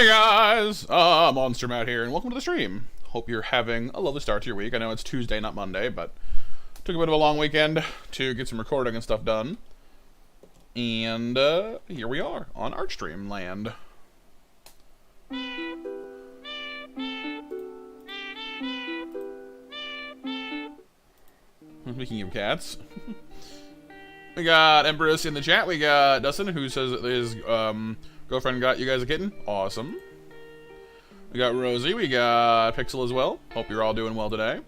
Hey guys, Monster Matt here, and welcome to the stream. Hope you're having a lovely start to your week. I know it's Tuesday, not Monday, but took a bit of a long weekend to get some recording and stuff done. And here we are on Archstream land. Speaking of cats, we got Empress in the chat. We got Dustin, who says that his girlfriend got you guys a kitten. Awesome. We got Rosie. We got Pixel as well. Hope you're all doing well today.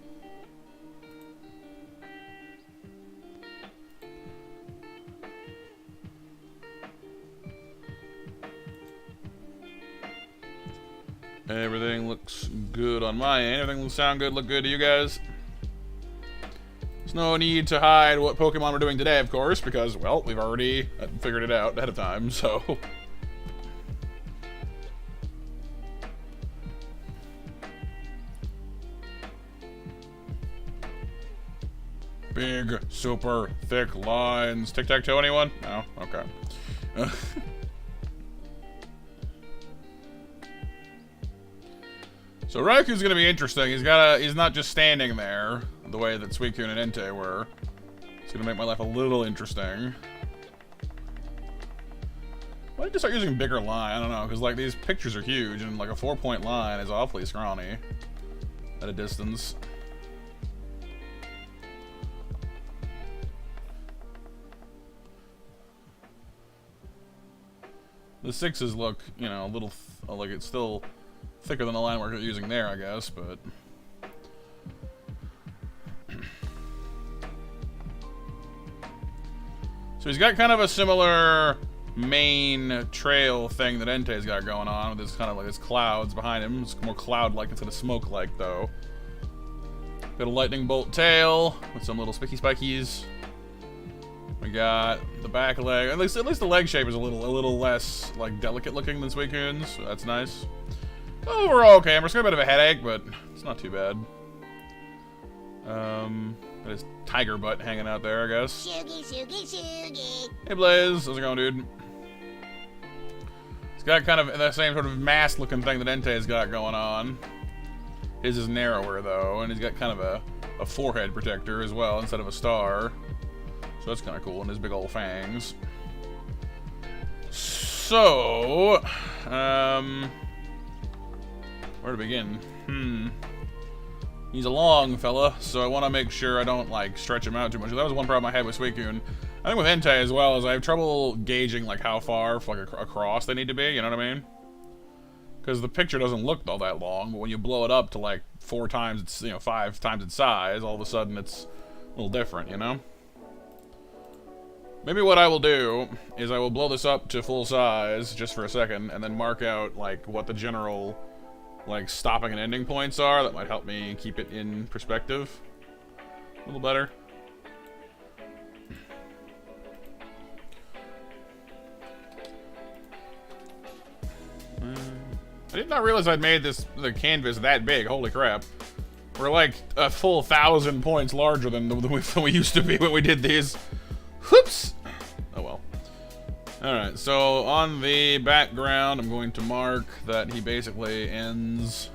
Everything looks good on my end. Everything will sound good, look good to you guys. There's no need to hide what Pokemon we're doing today, of course, because, well, we've already figured it out ahead of time, so... Big, super, thick lines. Tic-tac-toe, anyone? No? Okay. So Raikou's gonna be interesting. He's not just standing there the way that Suicune and Entei were. It's gonna make my life a little interesting. Why did you start using bigger line? I don't know, because like these pictures are huge and like a 4-point line is awfully scrawny at a distance. The 6s look, you know, a little like it's still thicker than the line we're using there, I guess, but so he's got kind of a similar main trail thing that Entei's got going on with this kind of like his clouds behind him. It's more cloud-like instead of smoke-like, though. Got a lightning bolt tail with some little spikies. We got the back leg. At least the leg shape is a little less like delicate looking than Suicune's, so that's nice. Overall, okay. I'm just got a bit of a headache, but it's not too bad. Got his tiger butt hanging out there, I guess. Shoogie. Hey Blaze, how's it going, dude? It's got kind of that same sort of mask-looking thing that Entei's got going on. His is narrower though, and he's got kind of a forehead protector as well instead of a star. So that's kind of cool, and his big old fangs. So, where to begin? He's a long fella, so I want to make sure I don't, like, stretch him out too much. That was one problem I had with Suicune. I think with Entei as well, is I have trouble gauging, like, how far, like, across they need to be, you know what I mean? Because the picture doesn't look all that long, but when you blow it up to, like, 4 times its, you know, 5 times its size, all of a sudden it's a little different, you know? Maybe what I will do is I will blow this up to full size just for a second and then mark out like what the general like stopping and ending points are. That might help me keep it in perspective a little better. I did not realize I'd made the canvas that big. Holy crap. We're like a full 1,000 points larger than we used to be when we did these. Whoops! Oh well. Alright, so on the background, I'm going to mark that he basically ends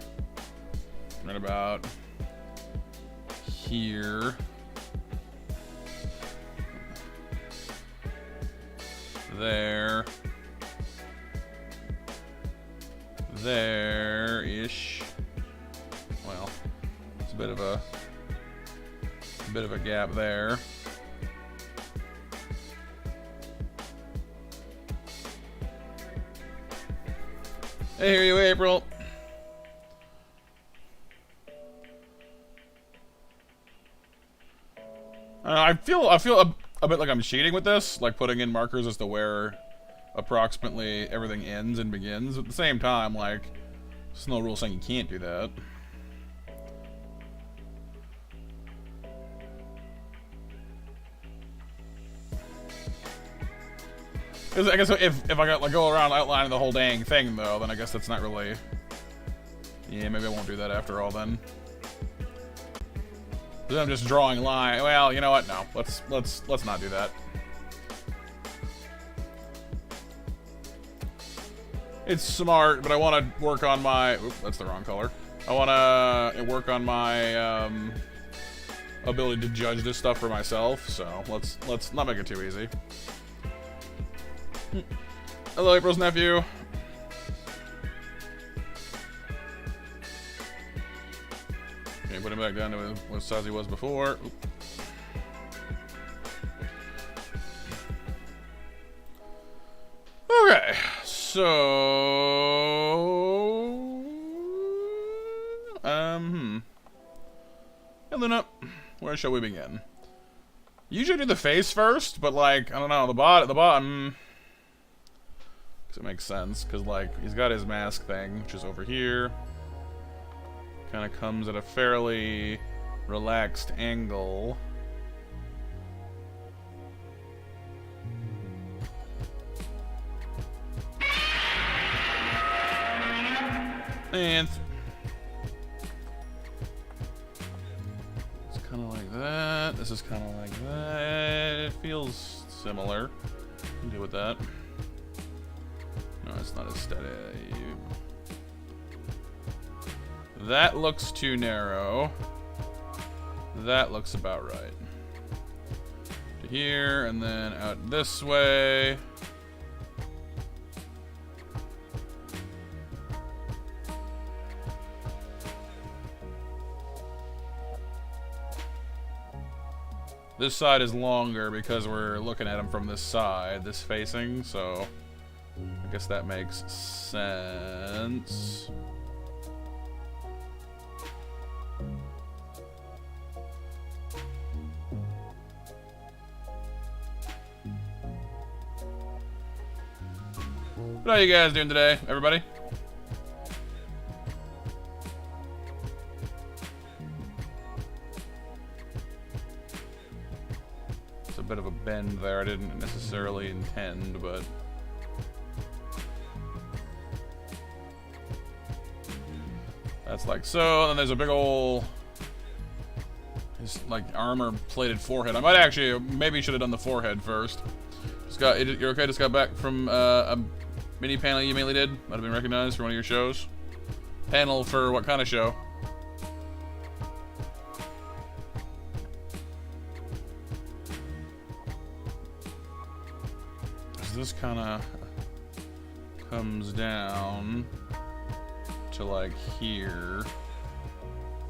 right about here. There. There-ish. Well, it's a bit of a gap there. I hear you, April. I feel a bit like I'm cheating with this, like putting in markers as to where approximately everything ends and begins. At the same time, like, there's no rule saying you can't do that. I guess if I got like go around outlining the whole dang thing though, then I guess that's not really. Yeah, maybe I won't do that after all then. Then I'm just drawing line. Well, you know what? No, let's not do that. It's smart, but I want to work on my... Oop, that's the wrong color. I want to work on my ability to judge this stuff for myself, so let's not make it too easy. Hello, April's nephew. Okay, put him back down to what size he was before. Oop. Okay, so Hey Luna, where shall we begin? Usually do the face first, but like I don't know, the bottom. Cause it makes sense, cause like he's got his mask thing, which is over here. Kind of comes at a fairly relaxed angle. And it's kind of like that. This is kind of like that. It feels similar. Can deal with that. No, it's not as steady. That looks too narrow. That looks about right. To here, and then out this way. This side is longer because we're looking at him from this side, this facing, so I guess that makes sense. What are you guys doing today, everybody? It's a bit of a bend there. I didn't necessarily intend, but that's like so. And then there's a big ol' his like armor-plated forehead. I might actually maybe should have done the forehead first. You're okay? Just got back from a mini panel you mainly did. Might have been recognized for one of your shows. Panel for what kind of show? This kind of comes down to like here.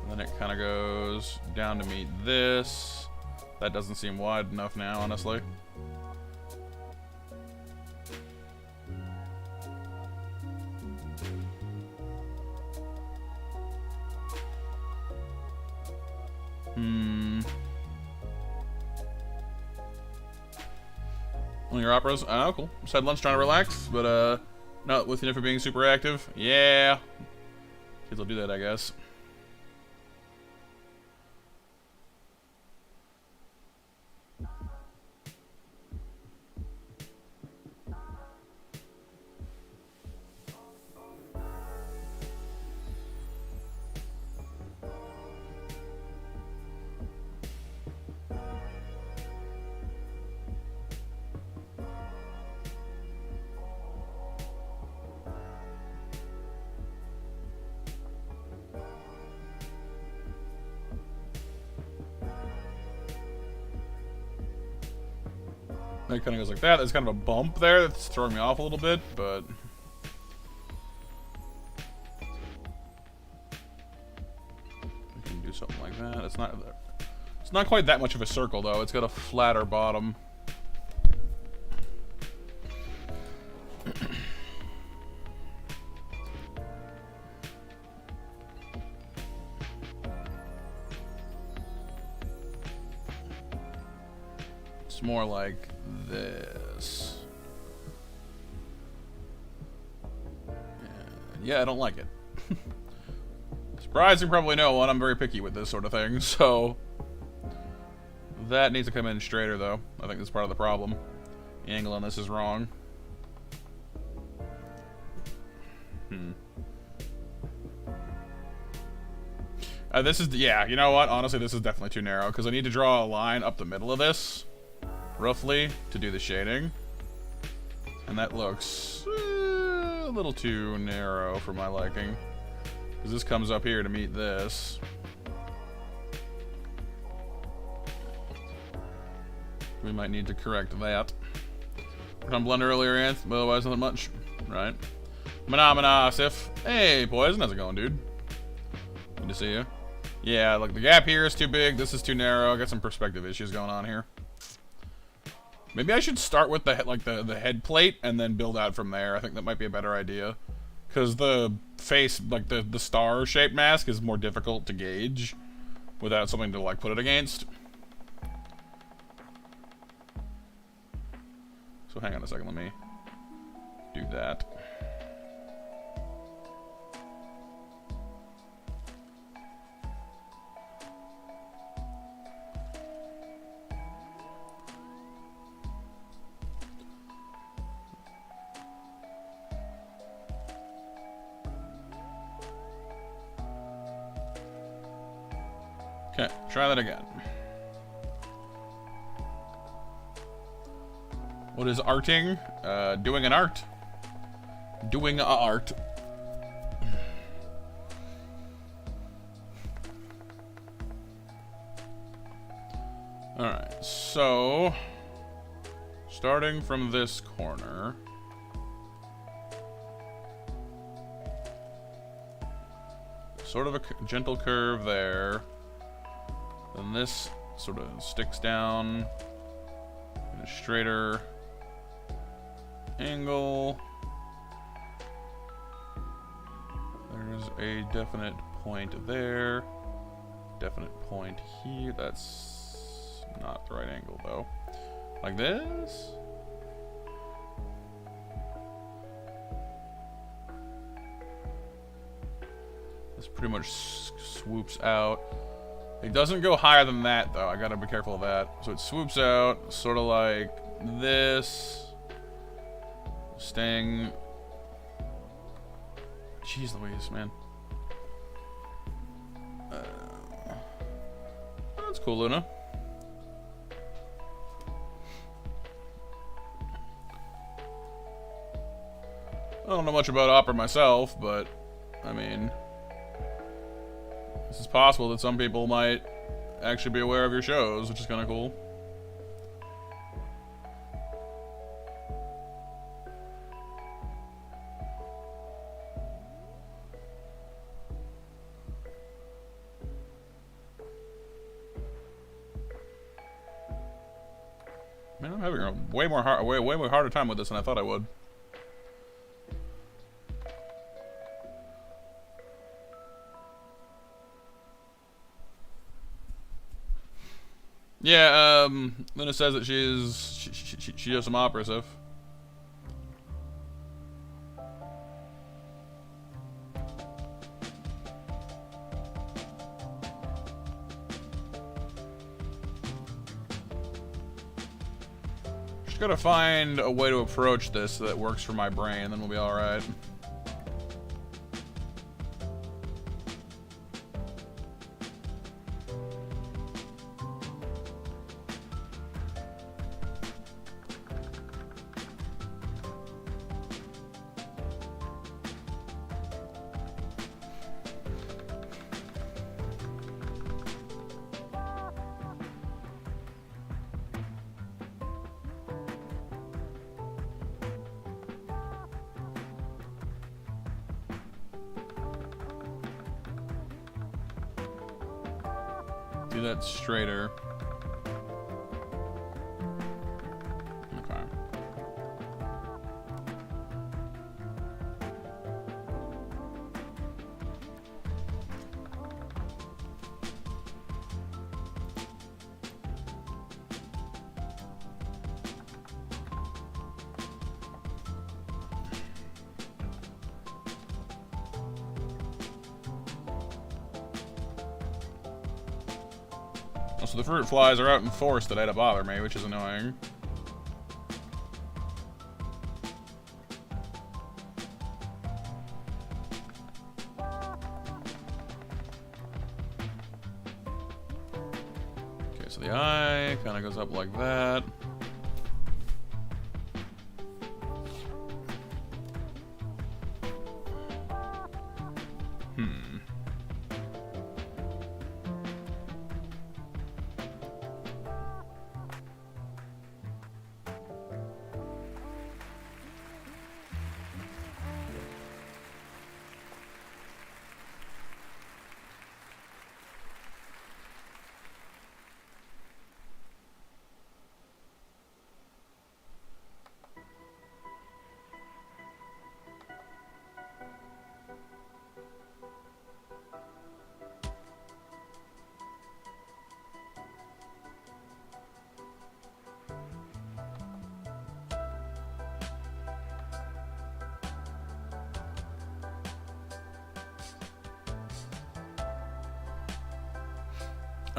And then it kind of goes down to meet this. That doesn't seem wide enough now, honestly. One of your operas? Oh, cool. Just had lunch trying to relax, but not with you for being super active. Yeah. Kids will do that, I guess. It kind of goes like that. There's kind of a bump there that's throwing me off a little bit, but we can do something like that. It's not quite that much of a circle though. It's got a flatter bottom. It's more like this. Yeah, I don't like it. Surprising, probably no one. I'm very picky with this sort of thing, so that needs to come in straighter, though. I think that's part of the problem. The angle on this is wrong. This is, yeah, you know what? Honestly, this is definitely too narrow, because I need to draw a line up the middle of this, roughly, to do the shading. And that looks a little too narrow for my liking. Because this comes up here to meet this. We might need to correct that. Worked on Blender earlier, Anth, but otherwise nothing much. Right. Asif. Hey, Poison, how's it going, dude? Good to see you. Yeah, like the gap here is too big, this is too narrow. I got some perspective issues going on here. Maybe I should start with the head plate and then build out from there. I think that might be a better idea. Because the face, like the star-shaped mask is more difficult to gauge without something to like put it against. So hang on a second, let me do that. Okay, try that again. What is arting? Doing an art. Doing a art. Alright, so starting from this corner. Sort of a gentle curve there. Then this sort of sticks down in a straighter angle. There's a definite point there. Definite point here. That's not the right angle though. Like this. This pretty much swoops out. It doesn't go higher than that, though. I gotta be careful of that. So it swoops out, sort of like this. Staying. Jeez Louise, man. That's cool, Luna. I don't know much about opera myself, but I mean, this is possible that some people might actually be aware of your shows, which is kind of cool. Man, I'm having a way more harder time with this than I thought I would. Yeah, Luna says that she does some opera stuff. Just gotta find a way to approach this that works for my brain, then we'll be alright. Do that straighter. Okay. So the fruit flies are out in force today to bother me, which is annoying. Okay, so the eye kind of goes up like that.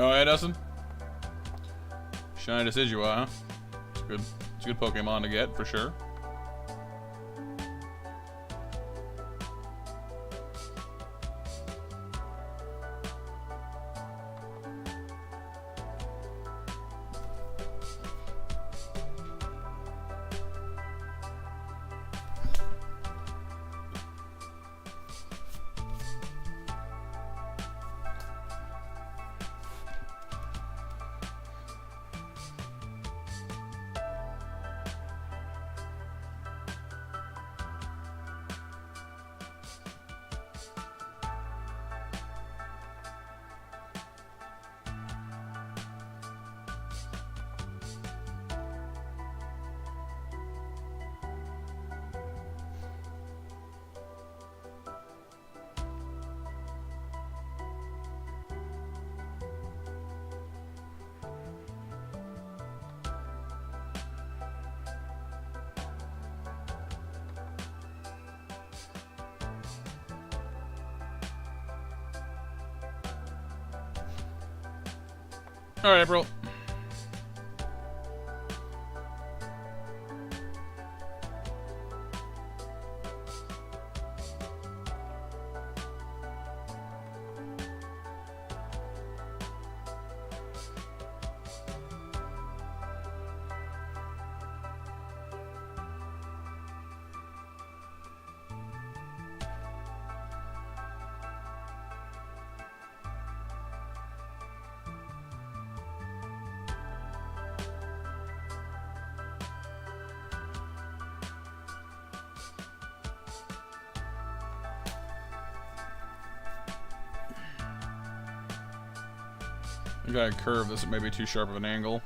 Oh, yeah, Dustin? Shiny Decidueye, huh? It's good. It's a good Pokemon to get, for sure. Alright, April. I gotta curve this at maybe too sharp of an angle.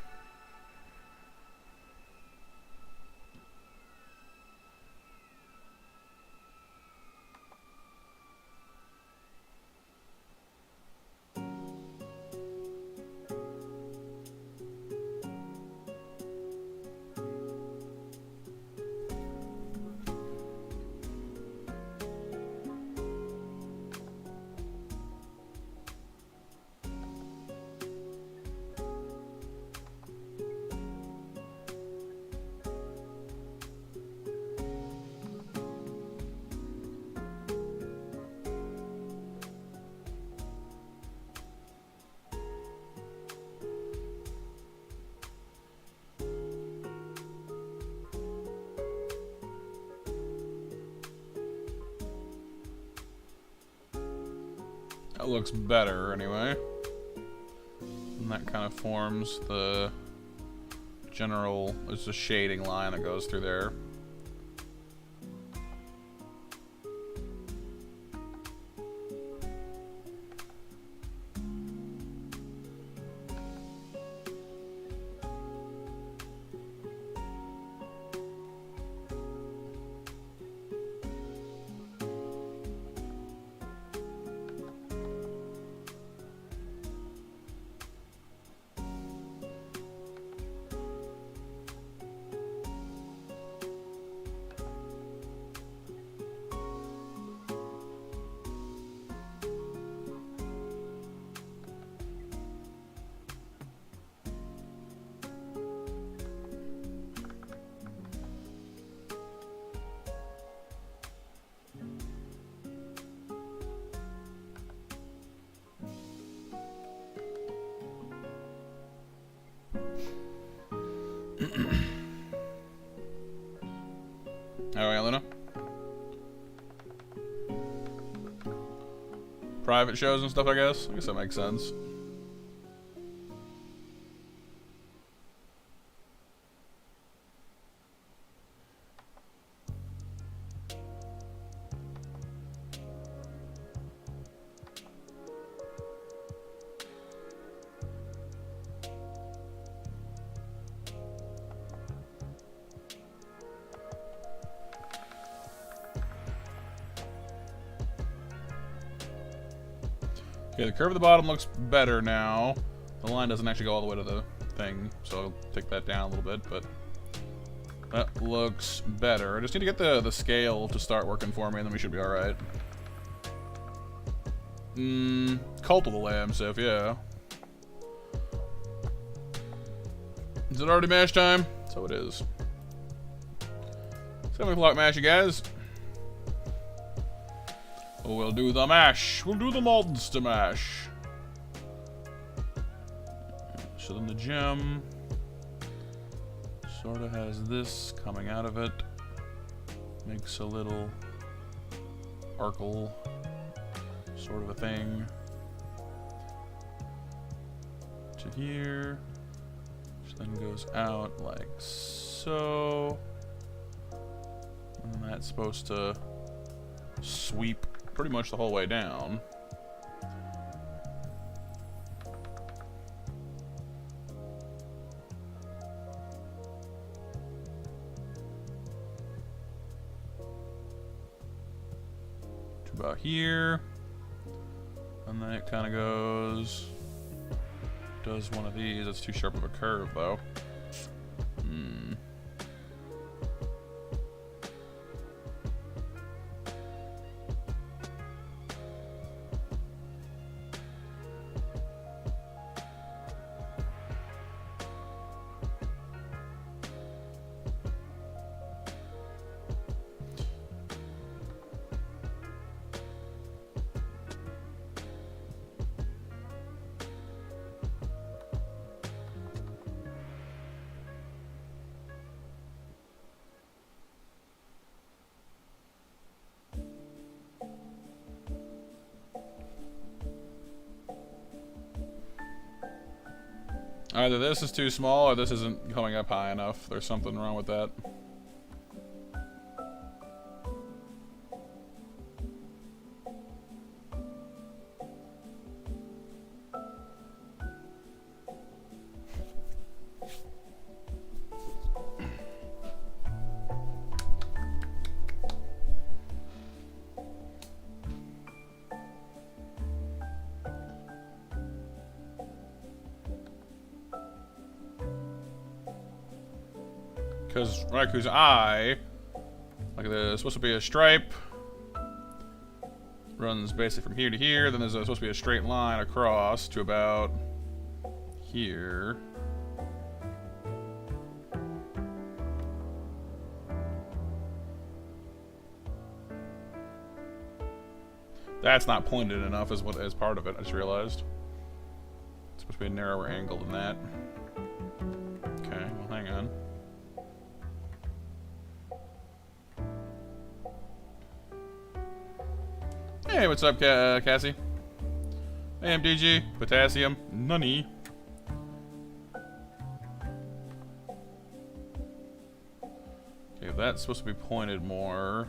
That looks better, anyway. And that kind of forms the general... There's a shading line that goes through there. private shows and stuff, I guess. I guess that makes sense. Okay, the curve of the bottom looks better now. The line doesn't actually go all the way to the thing, so I'll take that down a little bit, but that looks better. I just need to get the scale to start working for me, and then we should be alright. Cult of the Lamb, Sif, yeah. Is it already mash time? So it is. 7 o'clock mash, you guys. Oh, we'll do the mash. We'll do the monster mash. So then the gem sort of has this coming out of it. Makes a little arkle sort of a thing to here, which then goes out like so. And then that's supposed to sweep pretty much the whole way down. To about here. And then it kind of goes, does one of these. That's too sharp of a curve though. Either this is too small or this isn't coming up high enough. There's something wrong with that. Because Raikou's eye, like there's supposed to be a stripe, runs basically from here to here, then there's supposed to be a straight line across to about here. That's not pointed enough as part of it, I just realized. It's supposed to be a narrower angle than that. Okay, well hang on. Hey, what's up, Cassie? Hey, MDG, potassium, nunny. Okay, that's supposed to be pointed more.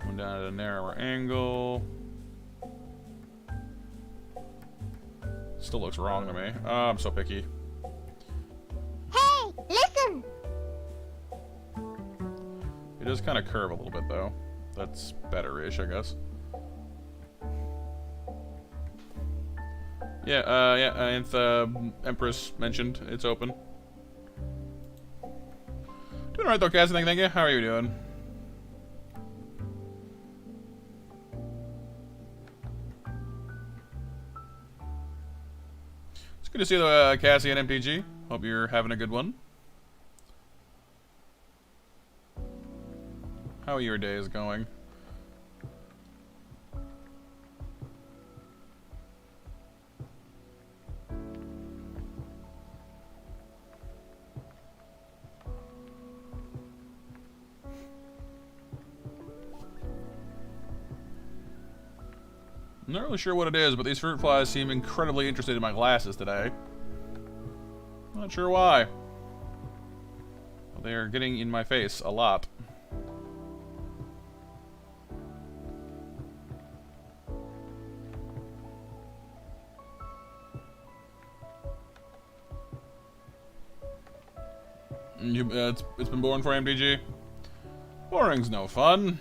Coming down at a narrower angle. Still looks wrong to me. Oh, I'm so picky. Hey, listen! It does kind of curve a little bit, though. That's better-ish, I guess. Yeah, Empress mentioned it's open. Doing alright though, Cass, thank you. How are you doing? It's good to see the Cassie and MTG. Hope you're having a good one. How are your days going? I'm not really sure what it is, but these fruit flies seem incredibly interested in my glasses today. Not sure why. But they are getting in my face a lot. It's been boring for MTG. Boring's no fun.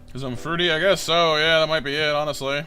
Because I'm fruity? I guess so. Yeah, that might be it, honestly.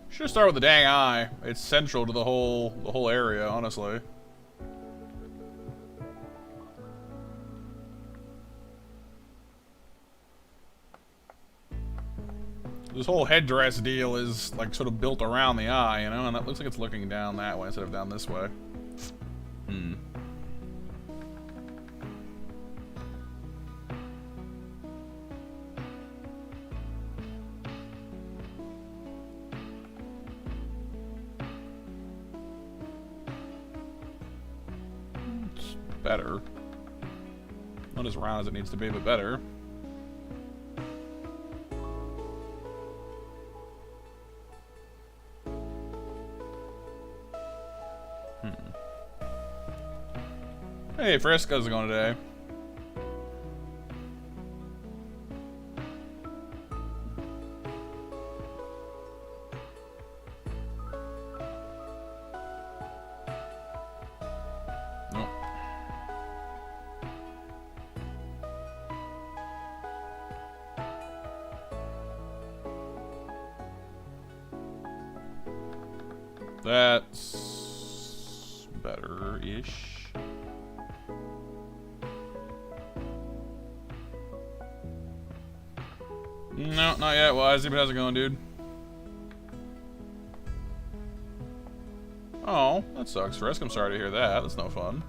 Should start with the dang eye. It's central to the whole area, honestly. This whole headdress deal is like sort of built around the eye, you know, and that looks like it's looking down that way instead of down this way. Better. Not as round as it needs to be, but better. Hey, Frisk, how's it going today? That's better-ish. No, not yet. Well, but how's it going, dude? Oh, that sucks, Frisk. I'm sorry to hear that. That's no fun.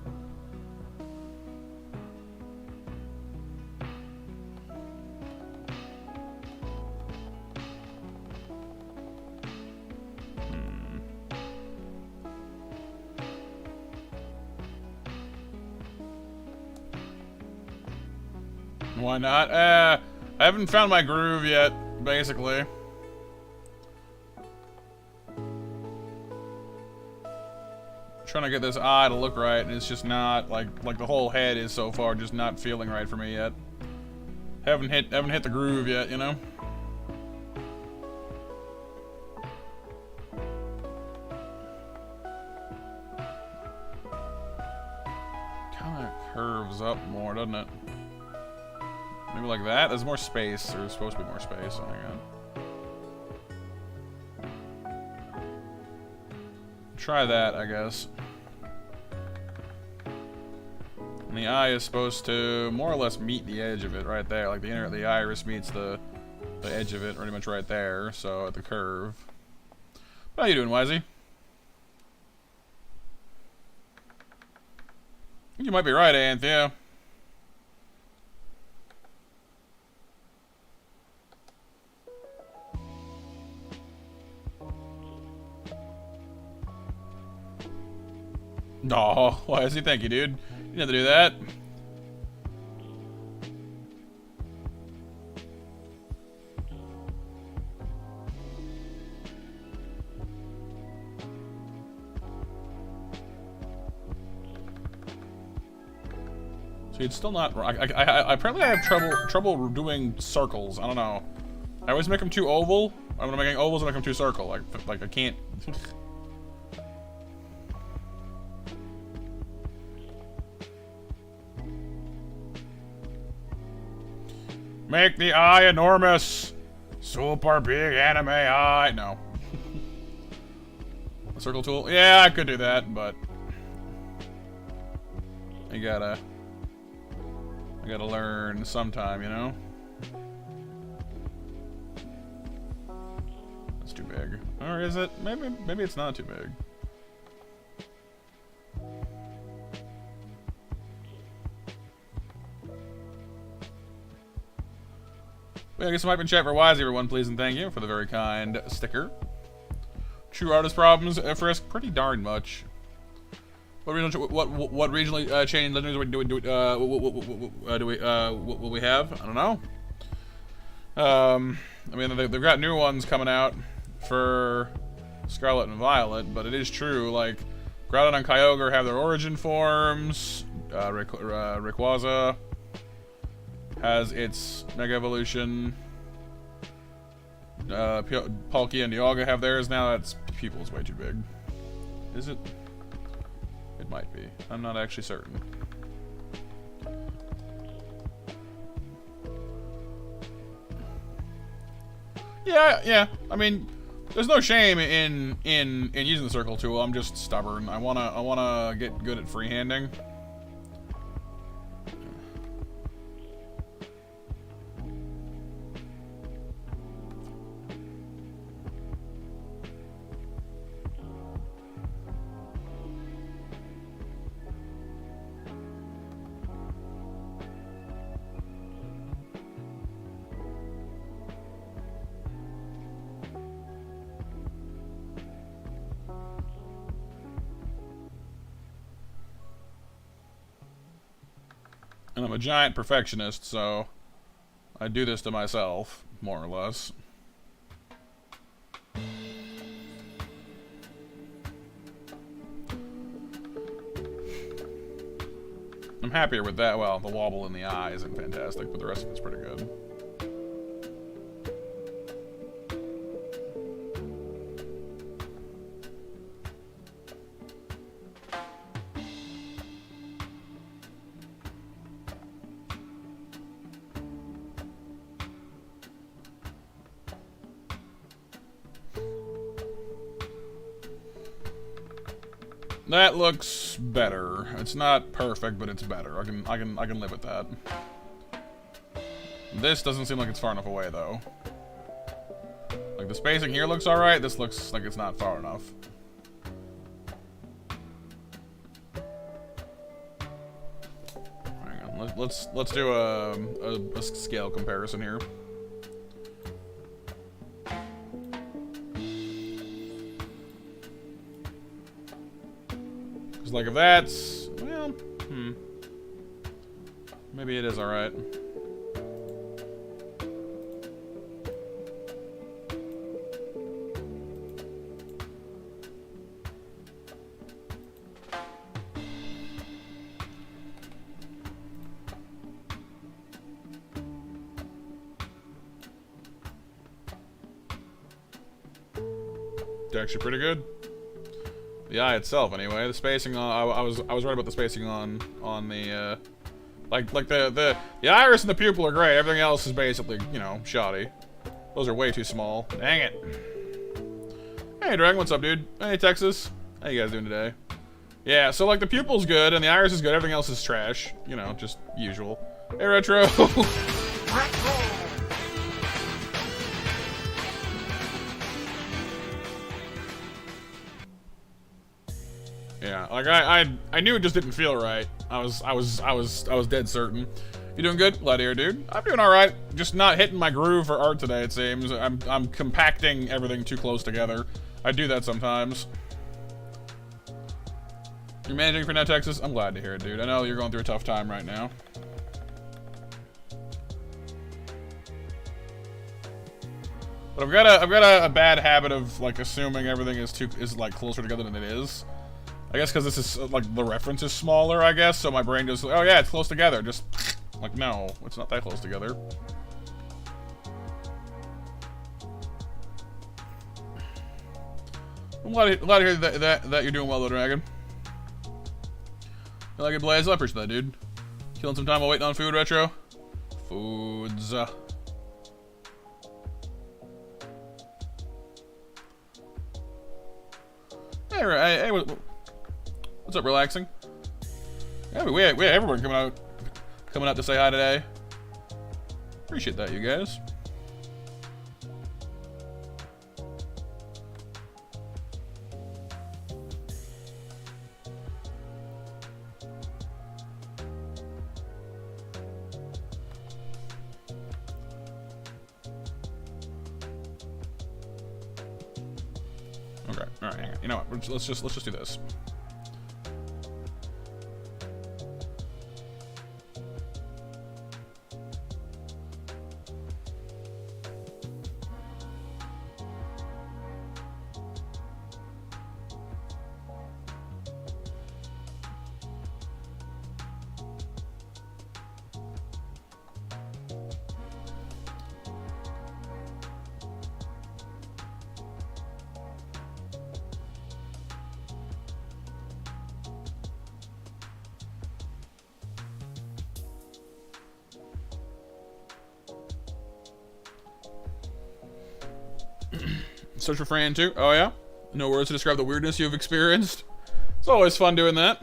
Why not? I haven't found my groove yet, basically. Trying to get this eye to look right, and it's just not like the whole head is so far just not feeling right for me yet. Haven't hit the groove yet, you know. Kind of curves up more, doesn't it? Maybe like that? There's more space. There's supposed to be more space. Oh my god. Try that, I guess. And the eye is supposed to more or less meet the edge of it right there. Like the iris meets the edge of it pretty much right there. So at the curve. How you doing, Wisey? You might be right, Anth, yeah. Oh, Wisey, thank you, dude. You didn't have to do that. See, it's still not. Apparently, I have trouble doing circles. I don't know. I always make them too oval. When I'm making ovals, I make them too circle. Like I can't. Make the eye enormous. Super big anime eye. No. A circle tool? Yeah, I could do that, but I gotta learn sometime, you know? That's too big. Or is it? Maybe it's not too big. Well, I guess I might be in chat for Wise, everyone, please and thank you for the very kind sticker. True artist problems, Frisk, pretty darn much. What regionally changed legendaries will we have? I don't know. I mean, they've got new ones coming out for Scarlet and Violet, but it is true, like, Groudon and Kyogre have their origin forms, Rayquaza has its Mega Evolution, Palkia and Dialga have theirs now. That's Pupil's way too big. Is it? It might be. I'm not actually certain. Yeah. I mean, there's no shame in using the circle tool. I'm just stubborn. I wanna get good at freehanding. And I'm a giant perfectionist, so I do this to myself, more or less. I'm happier with that. Well, the wobble in the eye isn't fantastic, but the rest of it's pretty good. That looks better. It's not perfect, but it's better. I can live with that. This doesn't seem like it's far enough away though. Like the spacing here looks alright, this looks like it's not far enough. Hang on, let's do a scale comparison here. Like if that's, well, maybe it is alright. It's actually pretty good. The eye itself, anyway. The spacing on I was right about the spacing on the like the iris and the pupil are great. Everything else is basically, you know, shoddy. Those are way too small. Dang it. Hey Dragon, what's up, dude? Hey Texas. How you guys doing today? Yeah, so like the pupil's good and the iris is good. Everything else is trash. You know, just usual. Hey Retro. Yeah, like I knew it just didn't feel right. I was dead certain. You doing good? Glad to hear, dude. I'm doing all right. Just not hitting my groove for art today. It seems I'm compacting everything too close together. I do that sometimes. You're managing for now, Texas. I'm glad to hear it, dude. I know you're going through a tough time right now. But I've got a bad habit of like assuming everything is like closer together than it is. I guess because this is, like, the reference is smaller, I guess, so my brain goes, oh yeah, it's close together. Just, like, no, it's not that close together. I'm glad to hear that you're doing well, though, Dragon. You like it, Blaze? I appreciate that, dude. Killing some time while waiting on food, Retro. Foods. Hey, what's up, relaxing? Yeah, we had everyone coming out to say hi today. Appreciate that, you guys. Okay, all right, hang on. You know what? Let's just do this. Search for Fran too. Oh yeah? No words to describe the weirdness you've experienced. It's always fun doing that.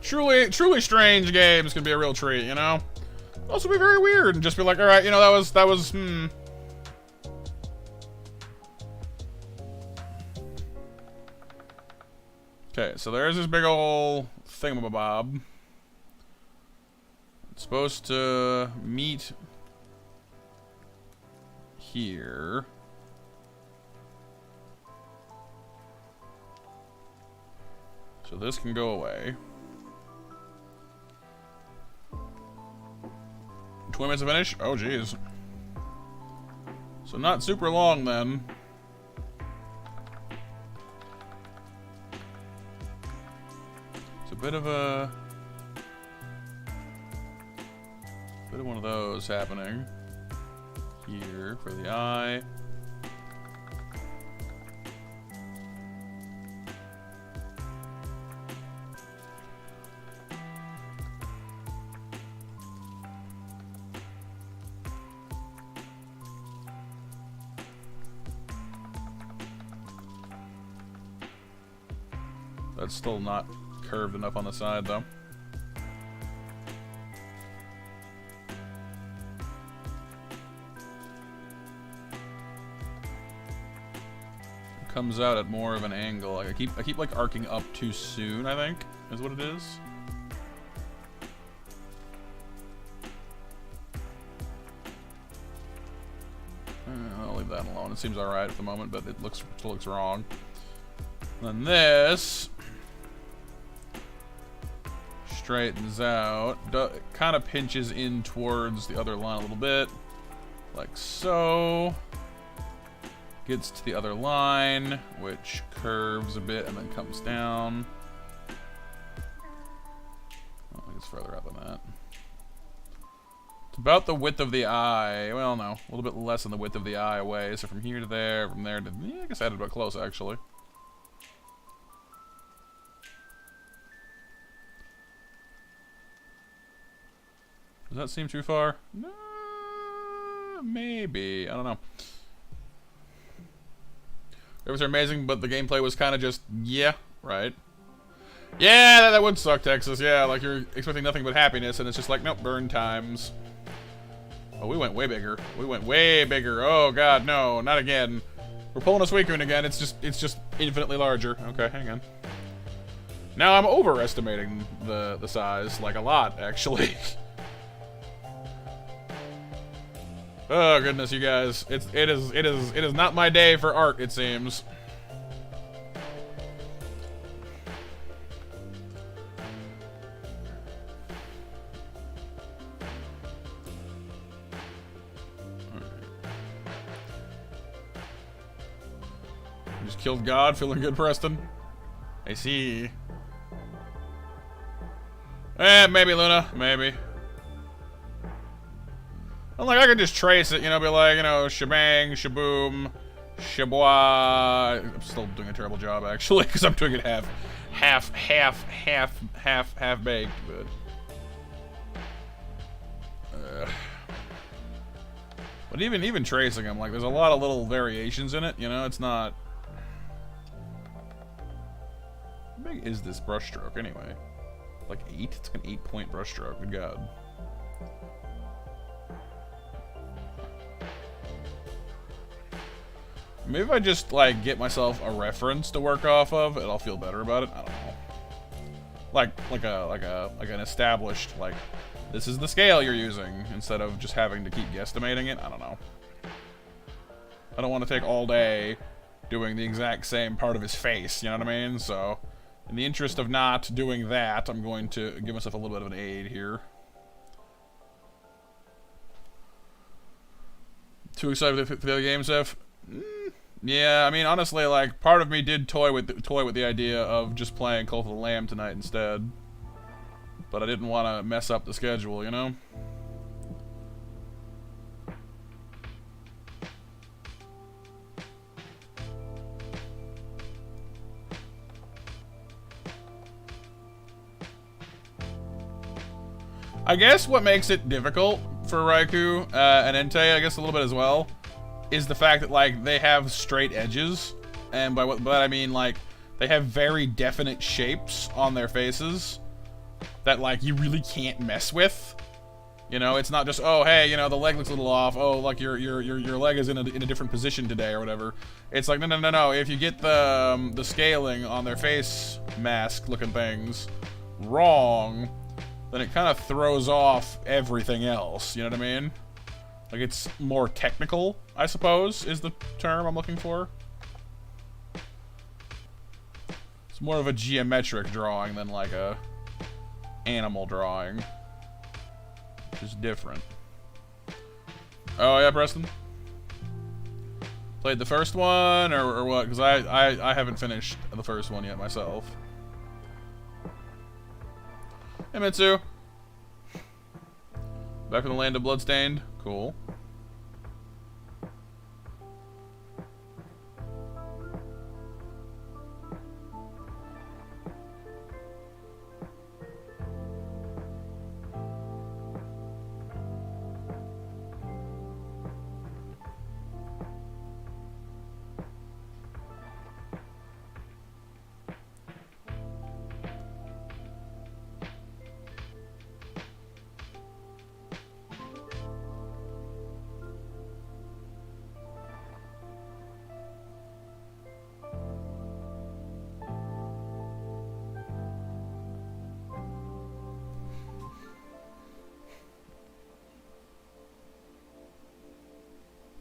Truly strange games can be a real treat, you know? Also be very weird and just be like, alright, you know, that was Okay, so there's this big ol' thingamabob. It's supposed to meet here. So this can go away. 20 minutes to finish? Oh, geez. So not super long, then. It's a bit of one of those happening. Here for the eye. That's still not curved enough on the side, though. Comes out at more of an angle. Like I keep like arcing up too soon, I think, is what it is. I'll leave that alone. It seems alright at the moment, but it still looks wrong. And then this straightens out. It kind of pinches in towards the other line a little bit. Like so. Gets to the other line, which curves a bit and then comes down. Oh, I think it's further out than that. It's about the width of the eye. Well, no, a little bit less than the width of the eye away. So from here to there, from there to... Yeah, I guess I had it about close, actually. Does that seem too far? No, maybe. I don't know. It was amazing, but the gameplay was kind of just, yeah, right. Yeah, that would suck, Texas. Yeah, like you're expecting nothing but happiness, and it's just like, nope, burn times. Oh, we went way bigger. We went way bigger. Oh God, no, not again. We're pulling a Suicune again. It's just infinitely larger. Okay, hang on. Now I'm overestimating the size, like a lot, actually. Oh goodness, you guys! It is not my day for art. It seems. You just killed God. Feeling good, Preston? I see. Eh, maybe Luna, maybe. I'm like, I could just trace it, you know, be like, you know, shebang, shaboom, shabois. I'm still doing a terrible job, actually, because I'm doing it half baked, but. But even tracing them, like, there's a lot of little variations in it, you know, it's not. How big is this brushstroke anyway? Like 8? It's like an 8-point brushstroke, good god. Maybe if I just, like, get myself a reference to work off of, and I'll feel better about it. I don't know. Like an established, like, this is the scale you're using, instead of just having to keep guesstimating it. I don't know. I don't want to take all day doing the exact same part of his face, you know what I mean? So, in the interest of not doing that, I'm going to give myself a little bit of an aid here. Too excited for the other game, Seth? Yeah, I mean, honestly, like, part of me did toy with the idea of just playing Cult of the Lamb tonight instead. But I didn't want to mess up the schedule, you know? I guess what makes it difficult for Raikou and Entei, I guess a little bit as well, is the fact that, like, they have straight edges, and by what I mean, like, they have very definite shapes on their faces that, like, you really can't mess with. You know, it's not just, oh, hey, you know, the leg looks a little off. Oh, like your leg is in a different position today or whatever. It's like, no. If you get the scaling on their face mask looking things wrong, then it kind of throws off everything else. You know what I mean? Like, it's more technical, I suppose, is the term I'm looking for. It's more of a geometric drawing than like a animal drawing, which is different. Oh yeah, Preston? Played the first one, or what? Because I haven't finished the first one yet myself. Hey, Mitsu. Back from the land of Bloodstained. Cool.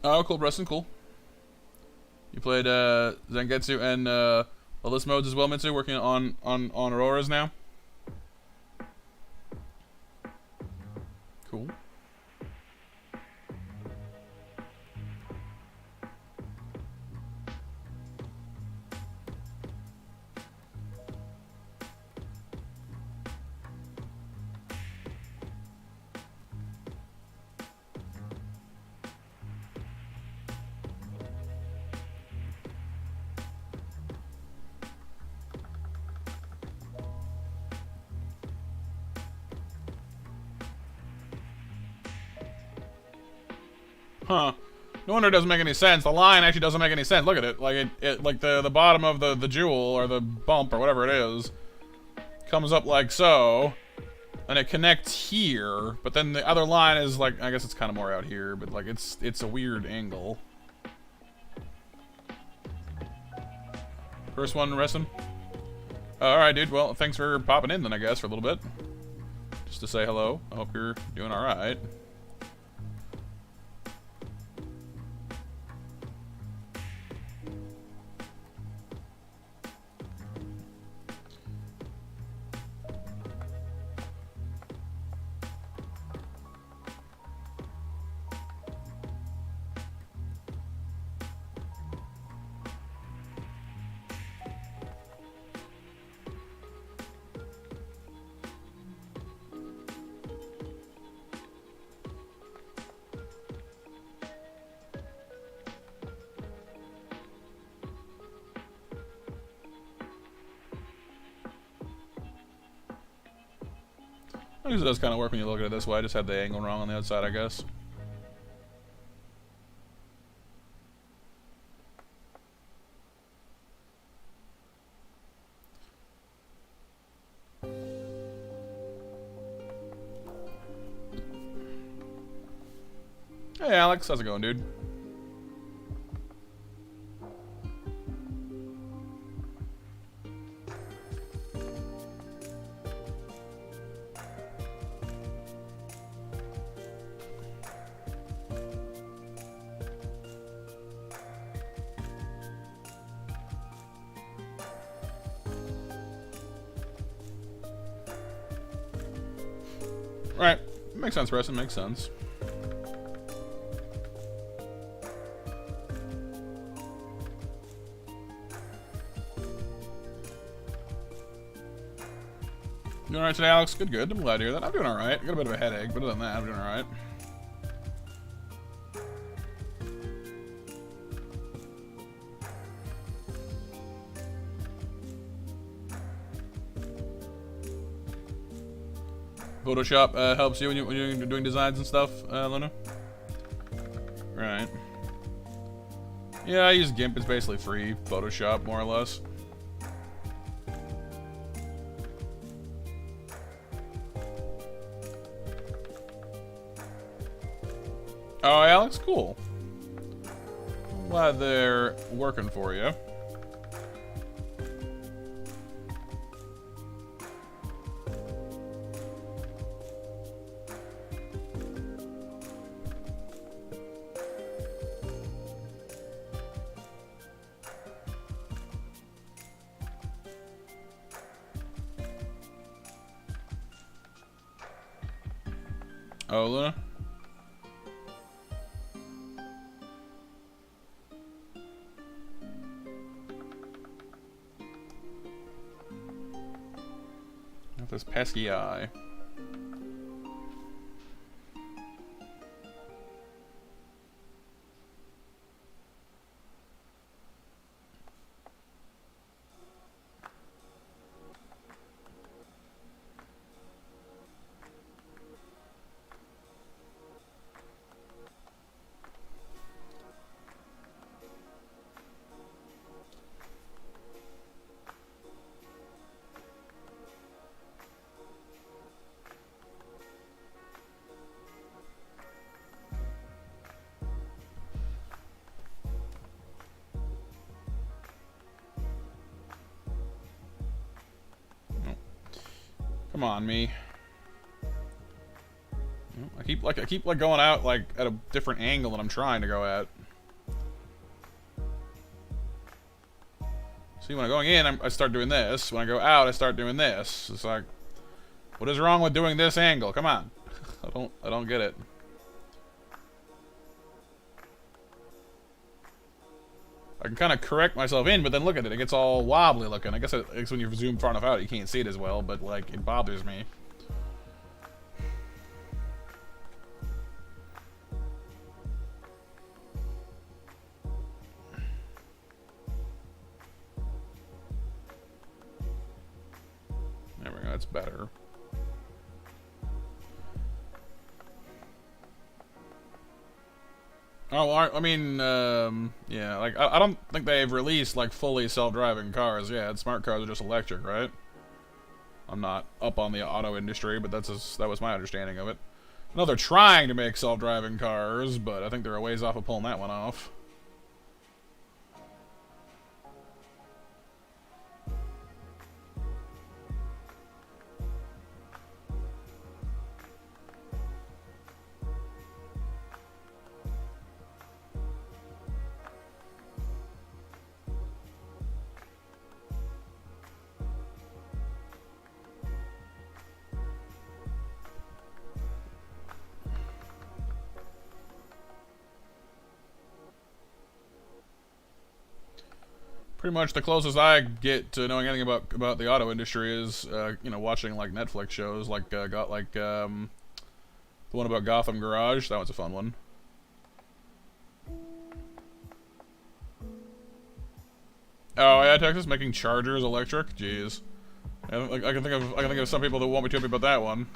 Oh, cool, Preston, cool. You played Zangetsu and all this modes as well, Mitsu, working on Auroras now? Cool. Huh. No wonder it doesn't make any sense. The line actually doesn't make any sense. Look at it. Like it like the bottom of the jewel or the bump or whatever it is comes up like so, and it connects here. But then the other line is like, I guess it's kind of more out here, but like it's a weird angle. First one, Resson. All right, dude. Well, thanks for popping in then, I guess, for a little bit, just to say hello. I hope you're doing all right. I guess it does kind of work when you look at it this way. I just had the angle wrong on the outside, I guess. Hey Alex, how's it going, dude? Right, makes sense, Preston, makes sense. You alright today, Alex? Good, good. I'm glad to hear that. I'm doing alright. I got a bit of a headache, but other than that, I'm doing alright. Photoshop helps you when you're doing designs and stuff, Luna? Right. Yeah, I use GIMP. It's basically free Photoshop, more or less. Oh, Alex, cool. I'm glad they're working for you. Oh, Luna? With this pesky eye. Come on, me. I keep like going out like at a different angle than I'm trying to go at. See, when I'm going in, I start doing this. When I go out, I start doing this. It's like, what is wrong with doing this angle? Come on. I don't get it. I can kind of correct myself in, but then look at it. It gets all wobbly looking. I guess when you zoom far enough out, you can't see it as well, but, like, it bothers me. There we go. That's better. Oh, I mean, yeah, like, I don't think they've released, like, fully self-driving cars yet. Smart cars are just electric, right? I'm not up on the auto industry, but that was my understanding of it. I know they're trying to make self-driving cars, but I think they're a ways off of pulling that one off. Pretty much the closest I get to knowing anything about the auto industry is, you know, watching like Netflix shows, like the one about Gotham Garage. That was a fun one. Oh yeah, Texas making chargers electric. Jeez, I can think of some people that won't be too happy about that one.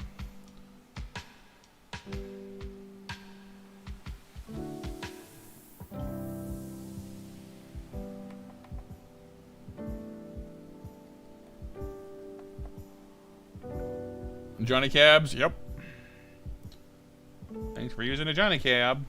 Johnny cabs, yep. Thanks for using a Johnny cab.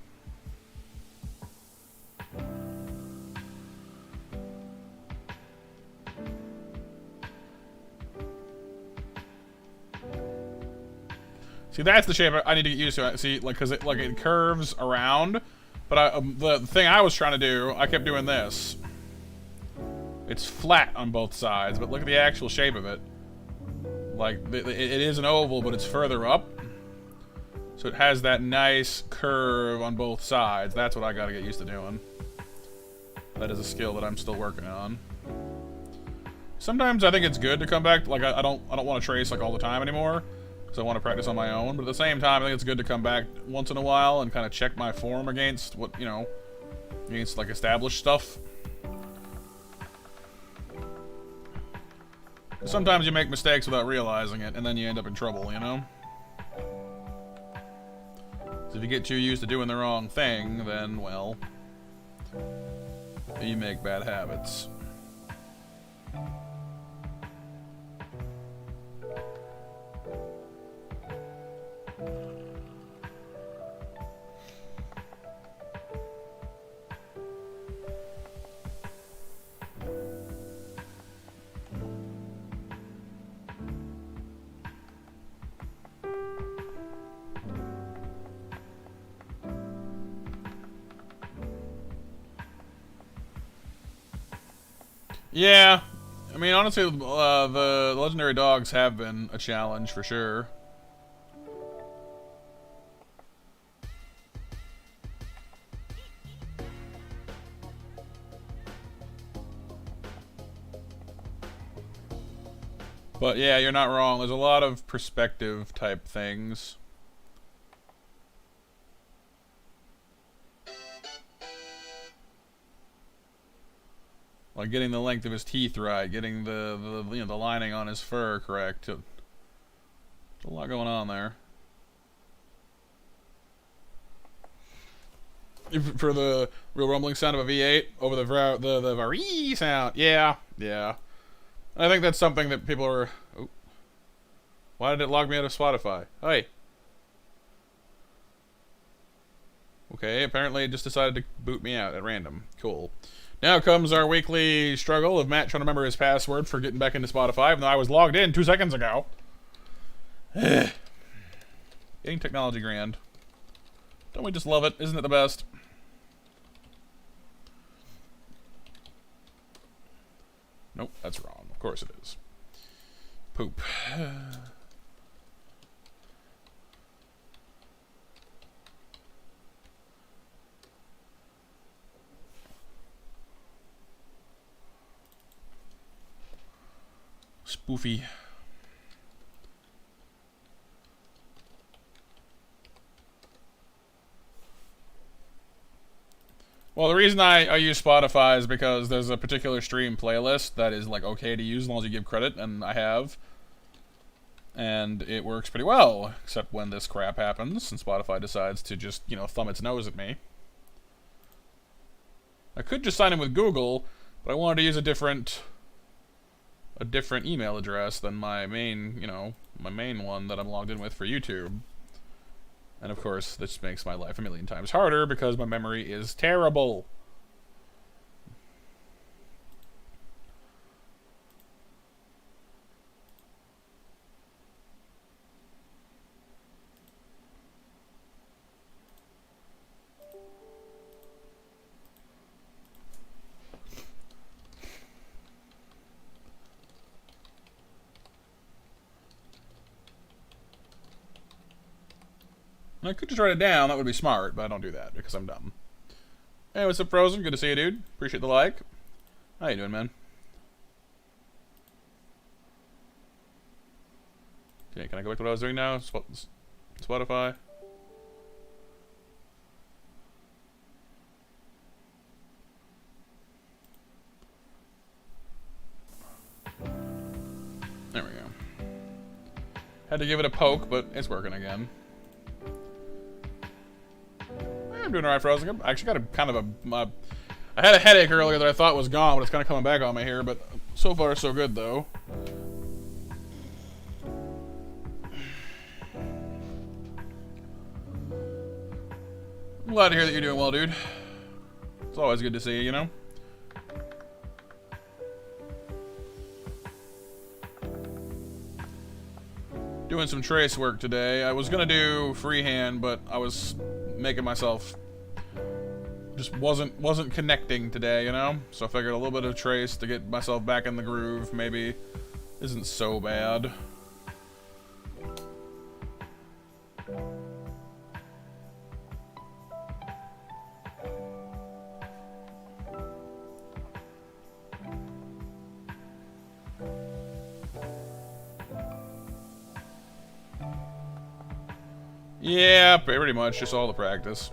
See, that's the shape I need to get used to. See, like, cause it curves around, but the thing I was trying to do, I kept doing this. It's flat on both sides, but look at the actual shape of it. Like, it is an oval, but it's further up. So it has that nice curve on both sides. That's what I gotta get used to doing. That is a skill that I'm still working on. Sometimes I think it's good to come back. Like, I don't want to trace like all the time anymore, because I want to practice on my own. But at the same time, I think it's good to come back once in a while and kind of check my form against what, you know, against like established stuff. Sometimes you make mistakes without realizing it, and then you end up in trouble, you know? So if you get too used to doing the wrong thing, then, well, you make bad habits. Yeah, I mean, honestly, the legendary dogs have been a challenge for sure. But yeah, you're not wrong. There's a lot of perspective type things. Like getting the length of his teeth right, getting the you know, the lining on his fur correct. There's a lot going on there. For the real rumbling sound of a V8 over the varee sound. Yeah, yeah. I think that's something that people are. Oh, why did it log me out of Spotify? Hey. Okay, apparently it just decided to boot me out at random. Cool. Now comes our weekly struggle of Matt trying to remember his password for getting back into Spotify, even though I was logged in 2 seconds ago. Getting technology grand. Don't we just love it? Isn't it the best? Nope, that's wrong. Of course it is. Poop. Spoofy. Well, the reason I use Spotify is because there's a particular stream playlist that is like okay to use as long as you give credit, and I have. And it works pretty well, except when this crap happens and Spotify decides to just, you know, thumb its nose at me. I could just sign in with Google, but I wanted to use a different email address than my main, you know, my main one that I'm logged in with for YouTube. And of course, this makes my life a million times harder because my memory is terrible. I could just write it down, that would be smart, but I don't do that because I'm dumb. Hey, what's up, Frozen? Good to see you, dude. Appreciate the like. How you doing, man? Okay, can I go back to what I was doing now? Spotify. There we go. Had to give it a poke, but it's working again. I'm doing alright, Frozen. I actually got a kind of a... I had a headache earlier that I thought was gone, but it's kind of coming back on me here. But so far, so good, though. glad to hear that you're doing well, dude. It's always good to see you, you know? Doing some trace work today. I was gonna do freehand, but I was making myself just wasn't connecting today, you know? So I figured a little bit of trace to get myself back in the groove maybe isn't so bad. Yeah, pretty much just all the practice.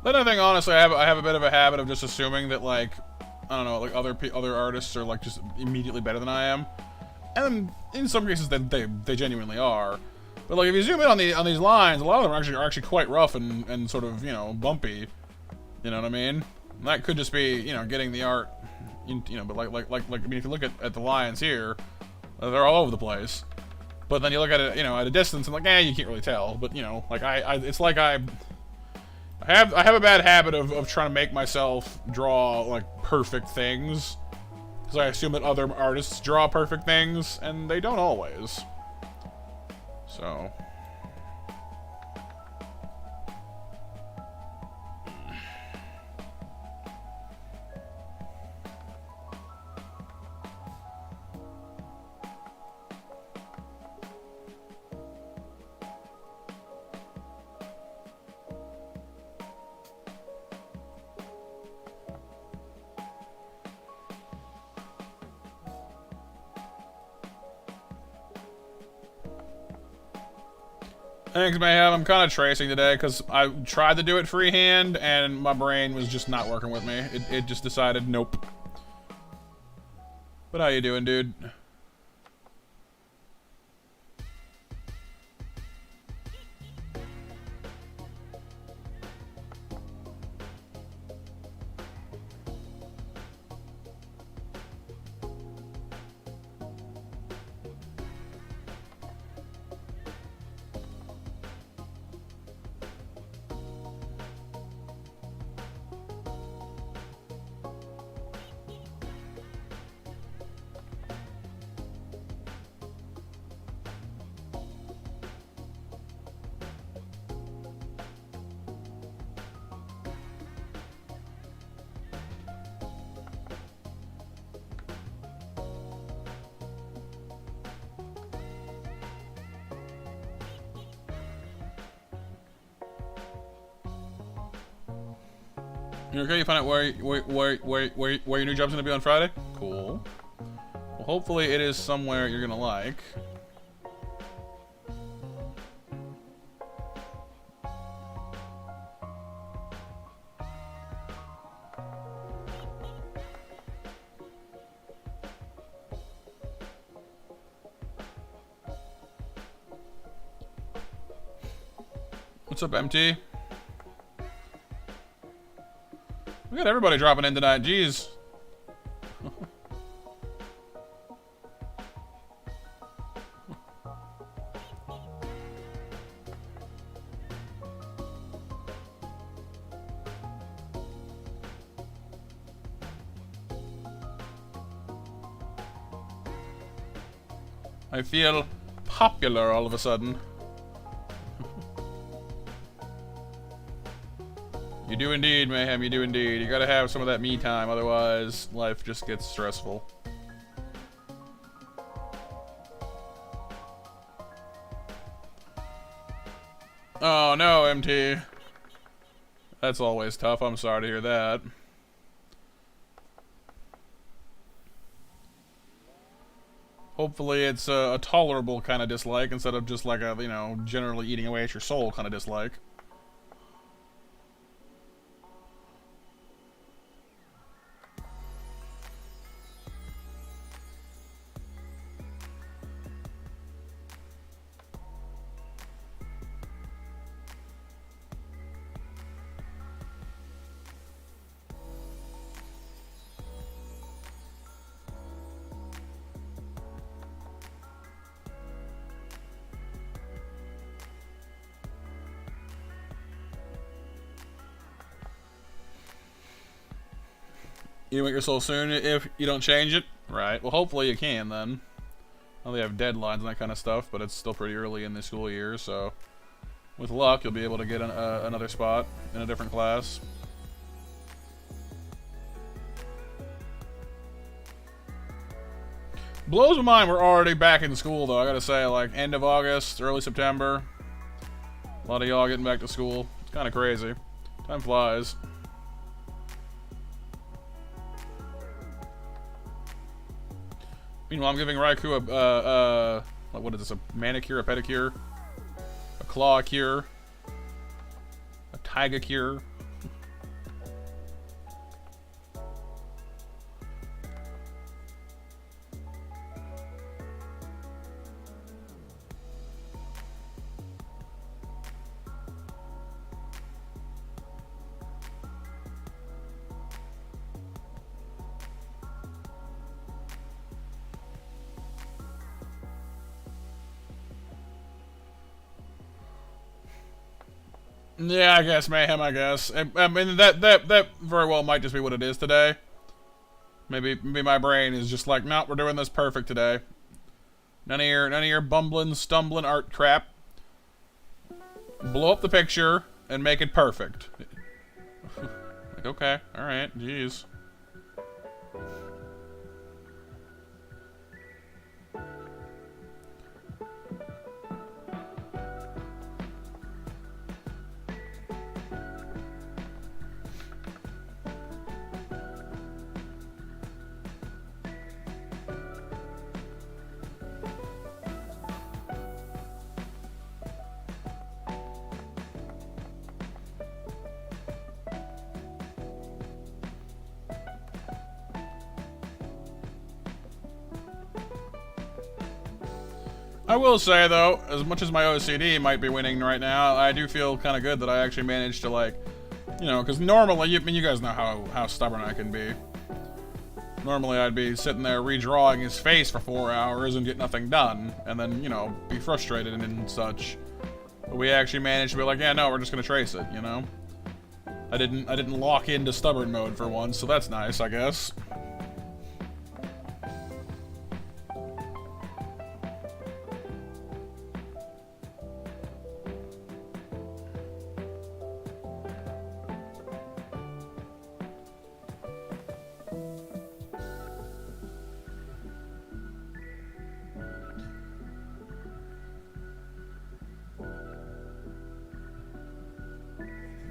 Another thing, honestly, I have a bit of a habit of just assuming that, like, I don't know, like other artists are like just immediately better than I am, and in some cases they genuinely are. But like if you zoom in on these lines, a lot of them are actually quite rough and sort of, you know, bumpy. You know what I mean? And that could just be, you know, getting the art, you know. But like I mean, if you look at the lines here, they're all over the place. But then you look at it, you know, at a distance, and like, you can't really tell. But you know, like it's like I have a bad habit of trying to make myself draw like perfect things, because I assume that other artists draw perfect things, and they don't always. So. Thanks, Mayhem. I'm kind of tracing today because I tried to do it freehand and my brain was just not working with me. It just decided nope. But how you doing, dude? You okay? You find out where your new job's gonna be on Friday? Cool. Well, hopefully it is somewhere you're gonna like. What's up, MT? We got everybody dropping in tonight. Jeez. I feel popular all of a sudden. You do indeed, Mayhem, you do indeed. You gotta have some of that me time, otherwise life just gets stressful. Oh no, MT. That's always tough, I'm sorry to hear that. Hopefully it's a tolerable kind of dislike instead of just like a, you know, generally eating away at your soul kind of dislike. You want your soul soon if you don't change it? Right. Well, hopefully you can then. Well, they have deadlines and that kind of stuff, but it's still pretty early in the school year, so with luck, you'll be able to get another spot in a different class. Blows my mind we're already back in school, though. I gotta say, like, end of August, early September. A lot of y'all getting back to school. It's kind of crazy. Time flies. Meanwhile, I'm giving Raikou what is this, a manicure, a pedicure, a claw cure, a taiga cure. Yeah, I guess, Mayhem, I guess. I mean, that very well might just be what it is today. Maybe my brain is just like, no, we're doing this perfect today. None of your bumbling, stumbling art crap. Blow up the picture and make it perfect. Like, okay, alright, jeez. I will say, though, as much as my OCD might be winning right now, I do feel kind of good that I actually managed to, like, you know, because normally, I mean, you guys know how stubborn I can be. Normally, I'd be sitting there redrawing his face for 4 hours and get nothing done, and then, you know, be frustrated and such. But we actually managed to be like, yeah, no, we're just gonna trace it, you know? I didn't lock into stubborn mode for once, so that's nice, I guess.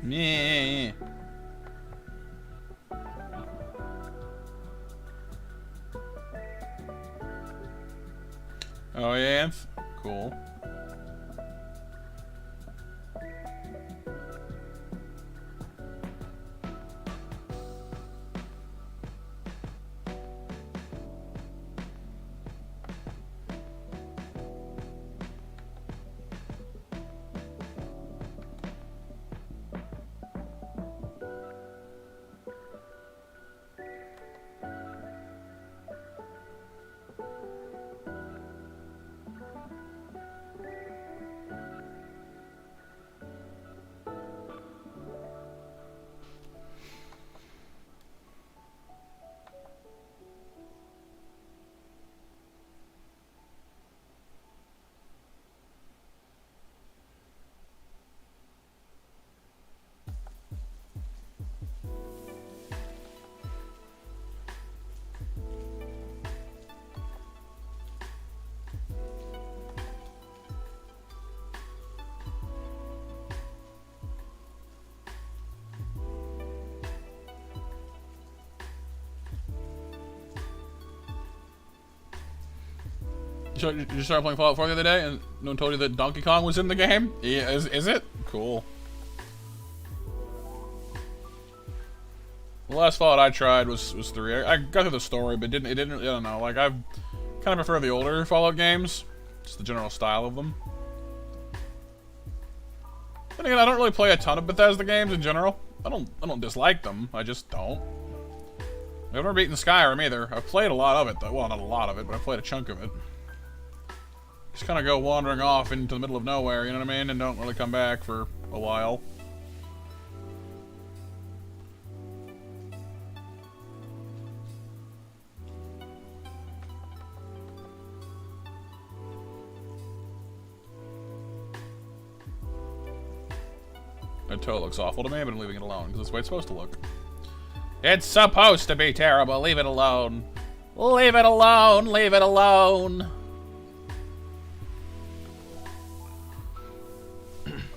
Yeah. Oh yeah, cool. So you started playing Fallout 4 the other day, and no one told you that Donkey Kong was in the game? Yeah, is it? Cool. The last Fallout I tried was 3. I got through the story, but it didn't. I don't know. Like I kind of prefer the older Fallout games, just the general style of them. And again, I don't really play a ton of Bethesda games in general. I don't dislike them. I just don't. I've never beaten Skyrim either. I've played a lot of it, though. Well, not a lot of it, but I've played a chunk of it. Just kind of go wandering off into the middle of nowhere, you know what I mean? And don't really come back for a while. That toe looks awful to me, but I'm leaving it alone, because that's the way it's supposed to look. It's supposed to be terrible. Leave it alone. Leave it alone. Leave it alone.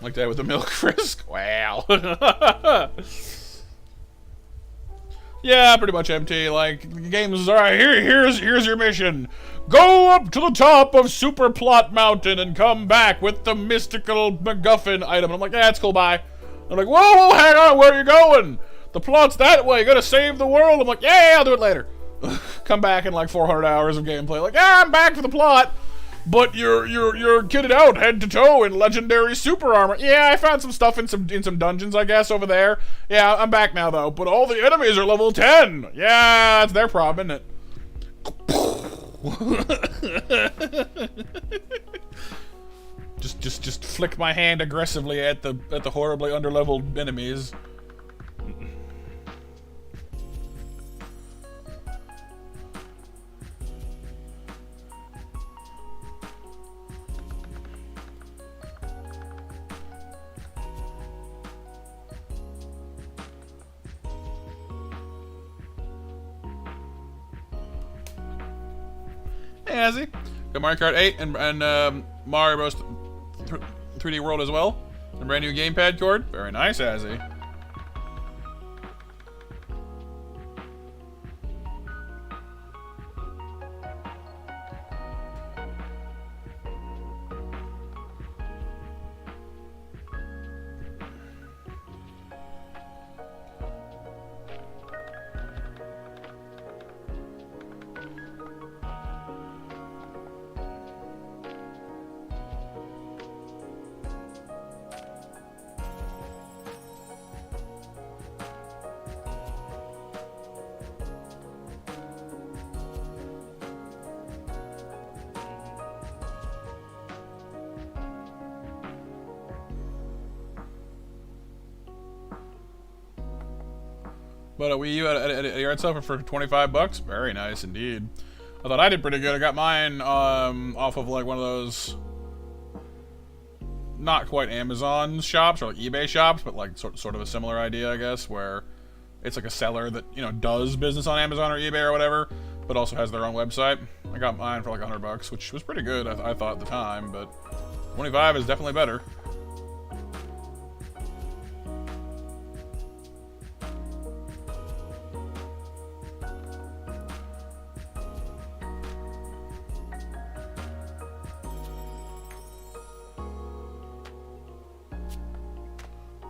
Like that with the milk frisk? Wow. Yeah, pretty much empty. Like, the game is, alright, here's your mission. Go up to the top of Super Plot Mountain and come back with the mystical MacGuffin item. And I'm like, yeah, that's cool, bye. I'm like, whoa, hang on, where are you going? The plot's that way, you gotta save the world. I'm like, yeah, I'll do it later. Come back in like 400 hours of gameplay. Like, yeah, I'm back for the plot. But you're kitted out head to toe in legendary super armor. Yeah, I found some stuff in some dungeons, I guess, over there. Yeah, I'm back now though. But all the enemies are level 10. Yeah, that's their problem, isn't it? just flick my hand aggressively at the horribly underleveled enemies. Hey, Azzy. Got Mario Kart 8 and Mario Bros. 3D World as well. A brand new gamepad cord. Very nice, Azzy. But a Wii U at a yard sale for $25. Very nice indeed. I thought I did pretty good. I got mine off of like one of those, not quite Amazon shops or like eBay shops, but like sort of a similar idea, I guess, where it's like a seller that, you know, does business on Amazon or eBay or whatever, but also has their own website. I got mine for like $100, which was pretty good, I thought at the time, but 25 is definitely better.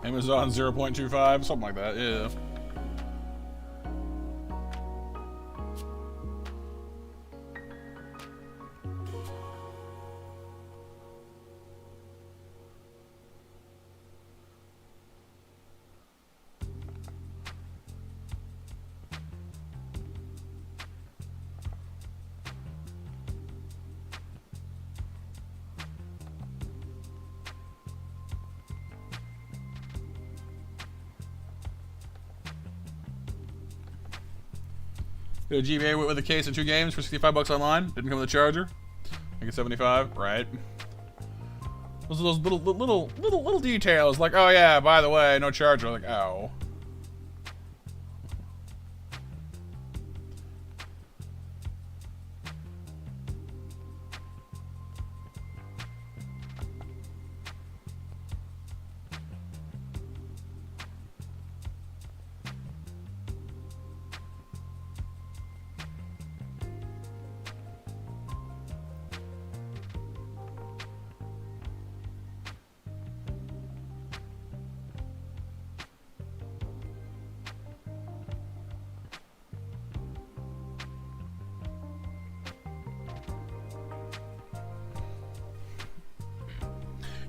Amazon 0.25, something like that, yeah. Got a GBA with a case of 2 games for $65 online. Didn't come with a charger. I think it's 75, right? Those little details, like, oh yeah, by the way, no charger. Like, ow.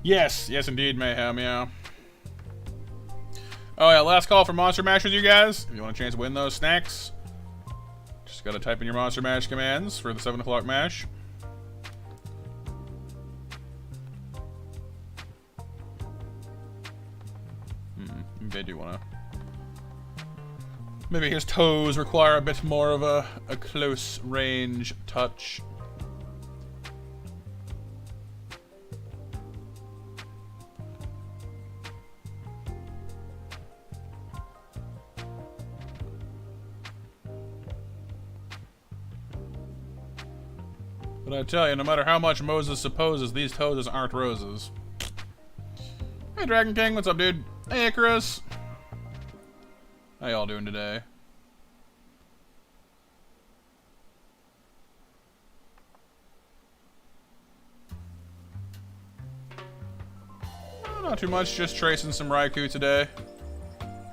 Yes, yes indeed, Mayhem, yeah. Oh yeah, last call for Monster Mashers, you guys. If you want a chance to win those snacks, just gotta type in your Monster Mash commands for the 7 o'clock mash. Maybe I do wanna... Maybe his toes require a bit more of a close range touch. But I tell you, no matter how much Moses supposes, these toes aren't roses. Hey, Dragon King, what's up, dude? Hey, Icarus. How y'all doing today? Not too much, just tracing some Raikou today.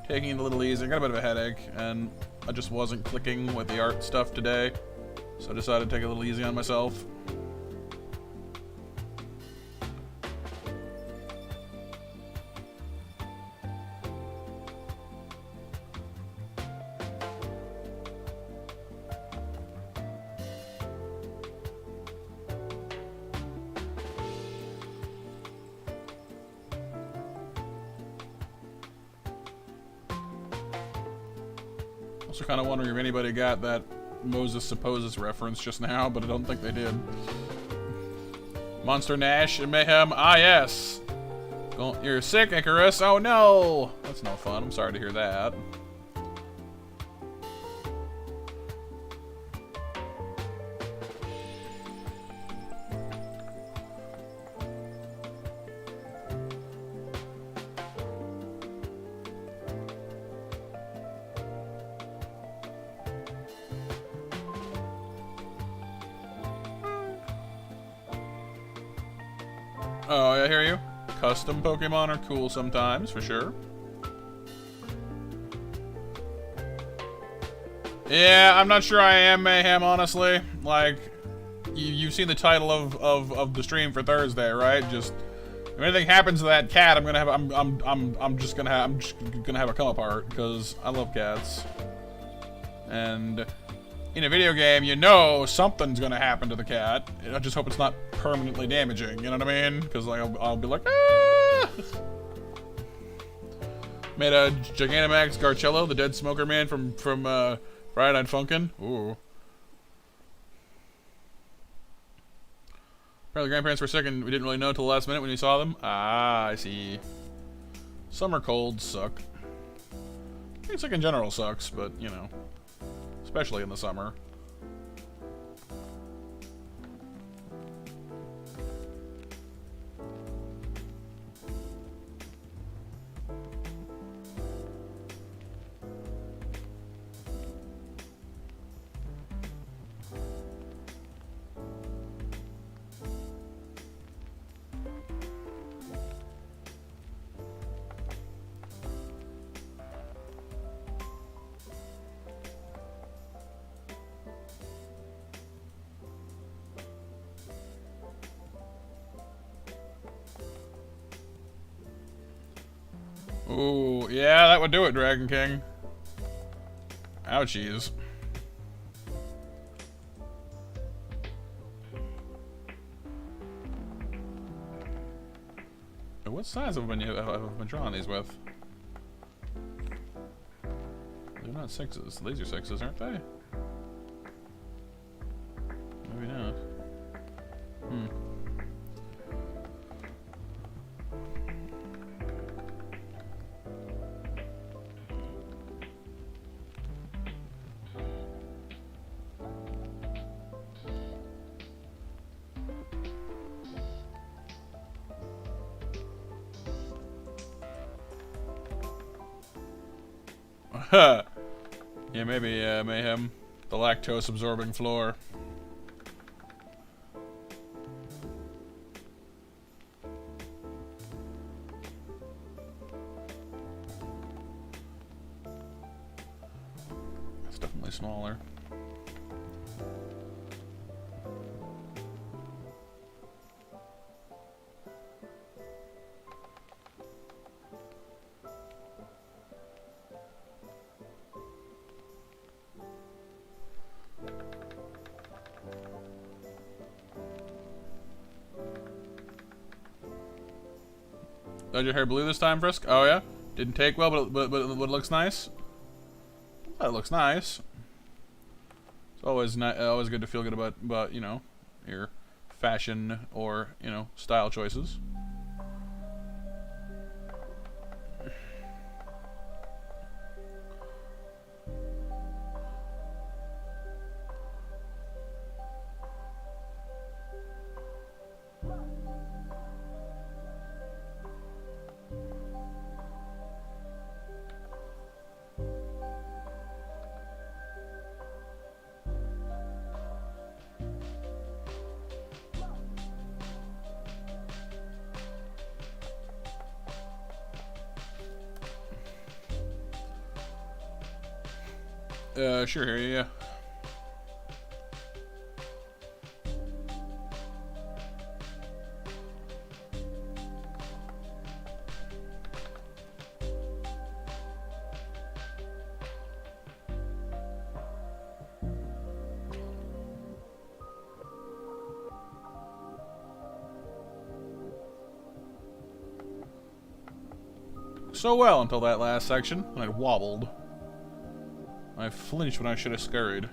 Taking it a little easy. I got a bit of a headache, and I just wasn't clicking with the art stuff today. So I decided to take it a little easy on myself. Also kind of wondering if anybody got that Moses Supposes reference just now, but I don't think they did. Monster Nash and Mayhem, ah yes! You're sick, Icarus, oh no! That's no fun, I'm sorry to hear that. Oh, I hear you. Custom Pokemon are cool sometimes, for sure. Yeah, I'm not sure I am Mayhem, honestly. Like, you've seen the title of the stream for Thursday, right? Just if anything happens to that cat, I'm just gonna have a come apart because I love cats. And in a video game, you know something's gonna happen to the cat. I just hope it's not permanently damaging, you know what I mean? Because like I'll be like, ah! Made a Gigantamax Garcello, the dead smoker man from Friday Night Funkin'. Ooh. Apparently grandparents were sick and we didn't really know until the last minute when we saw them. Ah, I see. Summer colds suck. I think sick in general sucks, but you know. Especially in the summer. Ooh, yeah, that would do it, Dragon King. Ouchies. What size have I been drawing these with? They're not sixes. These are sixes, aren't they? Maybe not. Yeah, maybe Mayhem. The lactose absorbing floor. It's definitely smaller. Dyed your hair blue this time, Frisk? Oh yeah? Didn't take well, but it looks nice? Well, it looks nice. It's always always good to feel good about, you know, your fashion or, you know, style choices. Sure, here, yeah. So well until that last section, when I wobbled. I flinched when I should have scurried.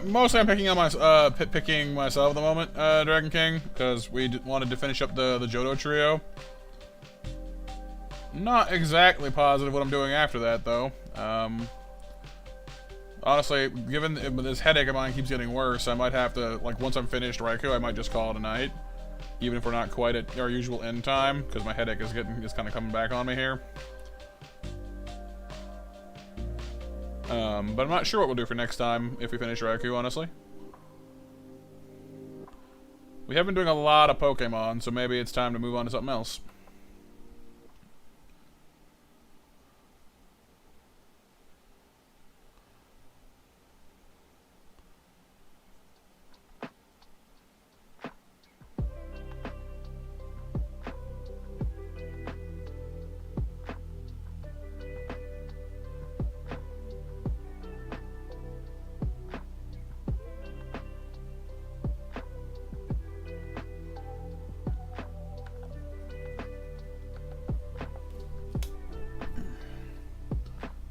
Mostly I'm picking myself at the moment, Dragon King, because we wanted to finish up the Johto trio. Not exactly positive what I'm doing after that, though. Honestly, given this headache of mine keeps getting worse, I might have to, like, once I'm finished Raikou, I might just call it a night. Even if we're not quite at our usual end time, because my headache is kind of coming back on me here. But I'm not sure what we'll do for next time if we finish Raikou, honestly. We have been doing a lot of Pokemon, so maybe it's time to move on to something else.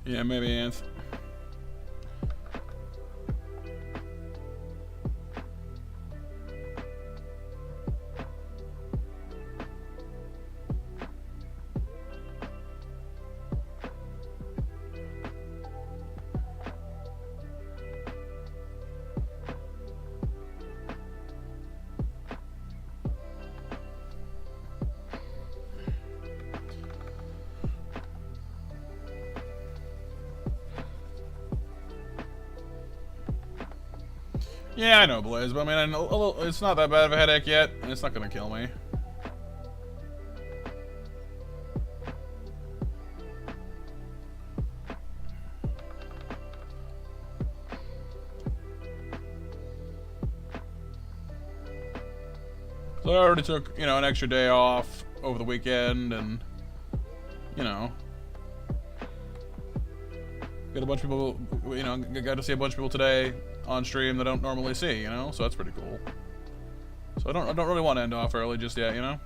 Yeah, maybe Anth. Yeah, I know, Blaze, but I mean, it's not that bad of a headache yet, and it's not gonna kill me. So I already took, you know, an extra day off over the weekend, and, you know, got a bunch of people, you know, got to see a bunch of people today on stream that I don't normally see, you know, so that's pretty cool. So I don't really want to end off early just yet, you know.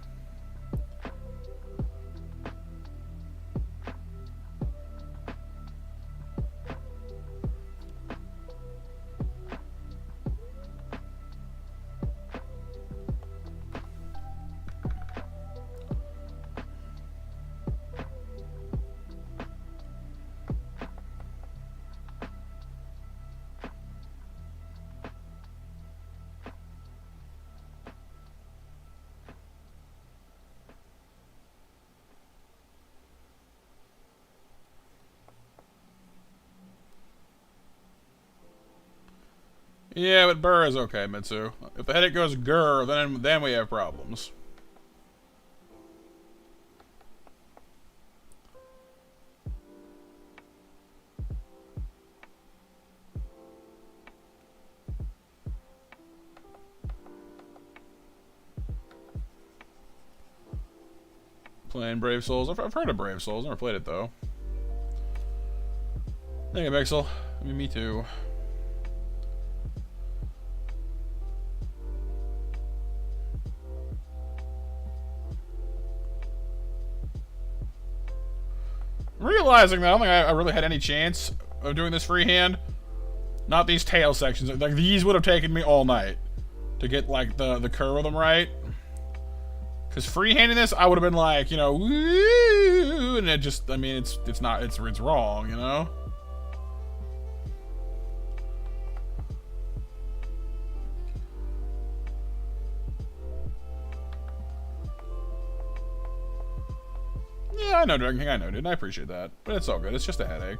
Yeah, but burr is okay, Mitsu. If the headache goes grr, then we have problems. Playing Brave Souls. I've heard of Brave Souls. Never played it though. Thank you, Bexel. I mean, me too. I'm realizing that I don't think I really had any chance of doing this freehand. Not these tail sections. Like these would have taken me all night to get like the curve of them right. Because freehanding this, I would have been like, you know, woo, and it just, I mean, it's wrong, you know? Yeah, I know, Dragon King, I know, dude, I appreciate that. But it's all good, it's just a headache.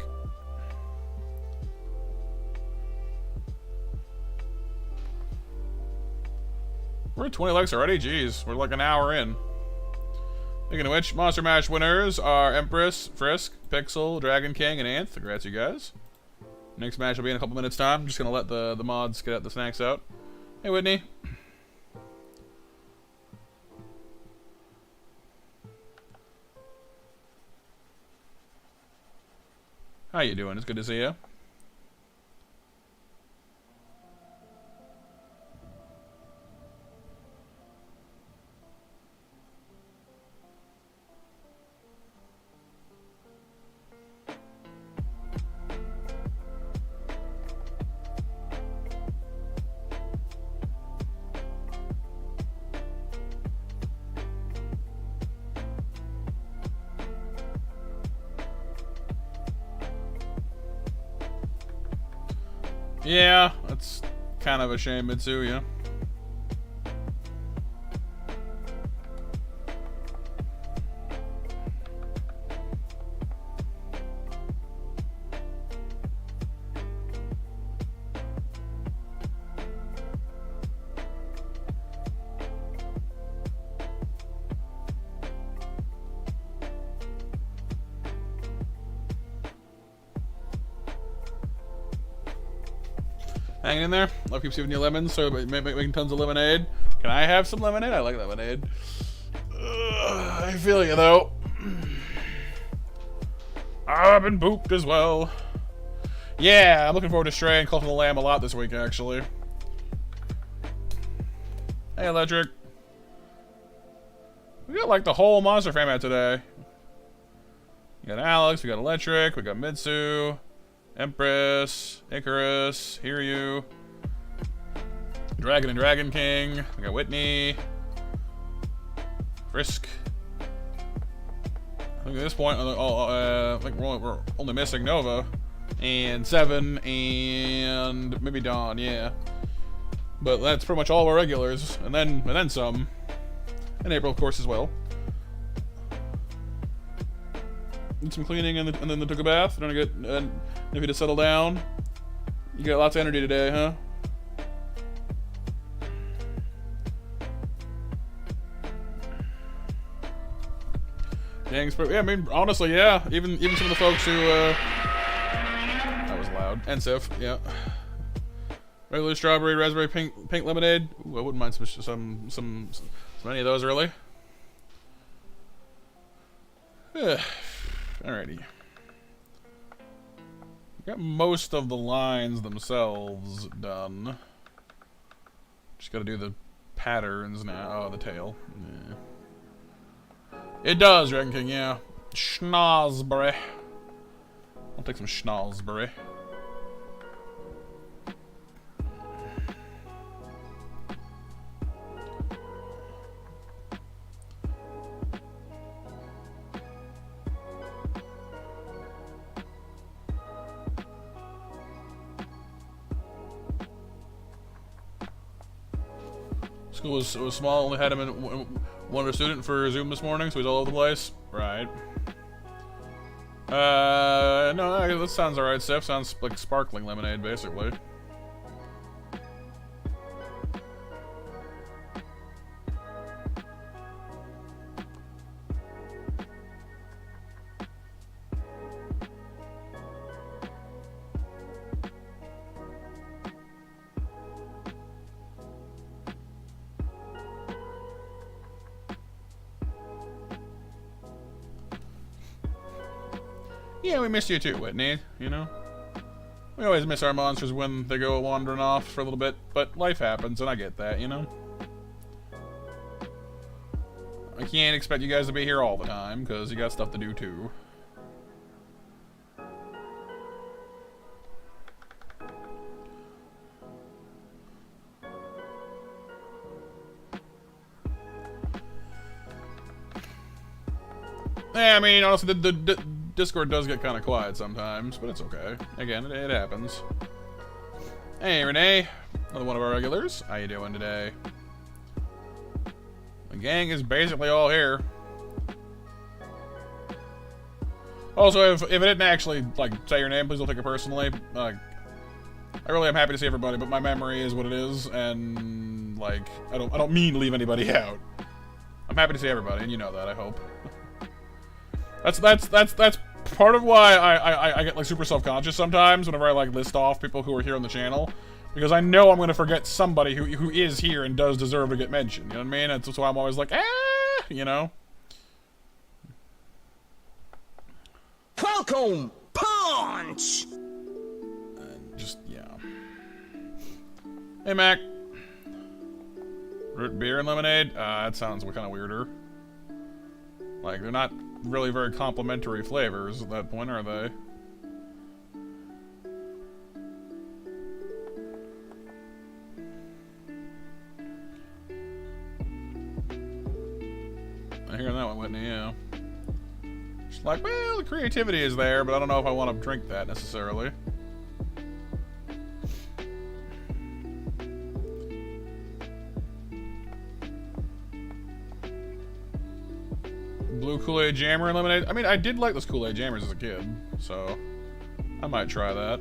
We're at 20 likes already? Jeez, we're like an hour in. Speaking of which, Monster Mash winners are Empress, Frisk, Pixel, Dragon King, and Anth. Congrats, you guys. Next match will be in a couple minutes' time. I'm just gonna let the mods get the snacks out. Hey, Whitney. How you doing? It's good to see you. Yeah, that's kind of a shame, Mitsu, yeah. Hanging in there. Love keeps giving you lemons, so making tons of lemonade. Can I have some lemonade? I like lemonade. I feel you though. I've been booped as well. Yeah, I'm looking forward to Stray and Cult of the Lamb a lot this week, actually. Hey, Electric. We got like the whole monster fam out today. We got Alex, we got Electric, we got Mitsu. Empress, Icarus, Hiryu, Dragon and Dragon King, we got Whitney, Frisk. I think at this point, I think we're only missing Nova, and Seven, and maybe Dawn, yeah. But that's pretty much all our regulars, and then some. And April, of course, as well. Did some cleaning and then took a bath. Don't get maybe to settle down. You got lots of energy today, huh? Dang, yeah. I mean, honestly, yeah. Even some of the folks who that was loud. And Sif, yeah. Regular strawberry, raspberry, pink lemonade. Ooh, I wouldn't mind some any of those, really. Alrighty. Got most of the lines themselves done. Just gotta do the patterns now. Oh, the tail. Yeah. It does, Dragon King, yeah. Schnozberry. I'll take some Schnozberry. School was small, only had him in one student for Zoom this morning, so he's all over the place. Right. No, that sounds alright, Steph. Sounds like sparkling lemonade, basically. Yeah, we miss you too, Whitney, you know? We always miss our monsters when they go wandering off for a little bit, but life happens, and I get that, you know? I can't expect you guys to be here all the time, because you got stuff to do too. Yeah, I mean, honestly, the Discord does get kind of quiet sometimes, but it's okay. Again, it happens. Hey, Renee. Another one of our regulars. How you doing today? The gang is basically all here. Also, if I didn't actually, like, say your name, please don't take it personally. I really am happy to see everybody, but my memory is what it is, and, like, I don't mean to leave anybody out. I'm happy to see everybody, and you know that, I hope. That's part of why I get like super self-conscious sometimes whenever I like list off people who are here on the channel, because I know I'm gonna forget somebody who is here and does deserve to get mentioned. You know what I mean? That's why I'm always like, you know. Welcome, punch. And just yeah. Hey Mac. Root beer and lemonade. That sounds kind of weirder. Like they're not really very complimentary flavors at that point, are they? I hear that one, Whitney, yeah. She's like, well, the creativity is there, but I don't know if I want to drink that necessarily. Blue Kool-Aid Jammer and lemonade. I mean, I did like those Kool-Aid Jammers as a kid, so I might try that.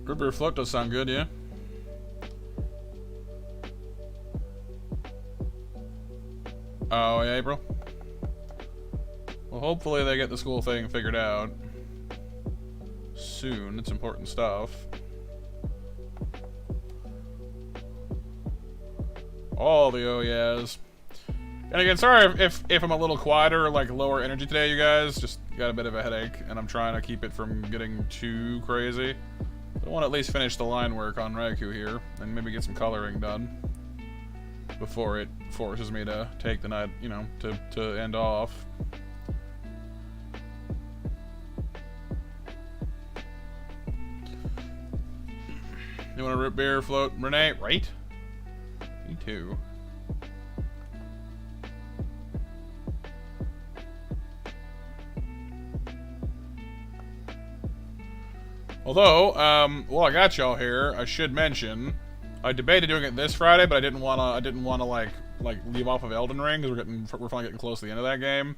Root beer float does sound good, yeah. Oh, yeah, April? Well, hopefully they get the school thing figured out soon. It's important stuff. All the oh yeahs. And again, sorry if I'm a little quieter, like lower energy today, you guys. Just got a bit of a headache, and I'm trying to keep it from getting too crazy. I want to at least finish the line work on Raikou here, and maybe get some coloring done before it forces me to take the night, you know, to end off. You want a root beer float, Renee? Right? Me too. Although, while I got y'all here, I should mention I debated doing it this Friday, but I didn't wanna like leave off of Elden Ring because we're finally getting close to the end of that game.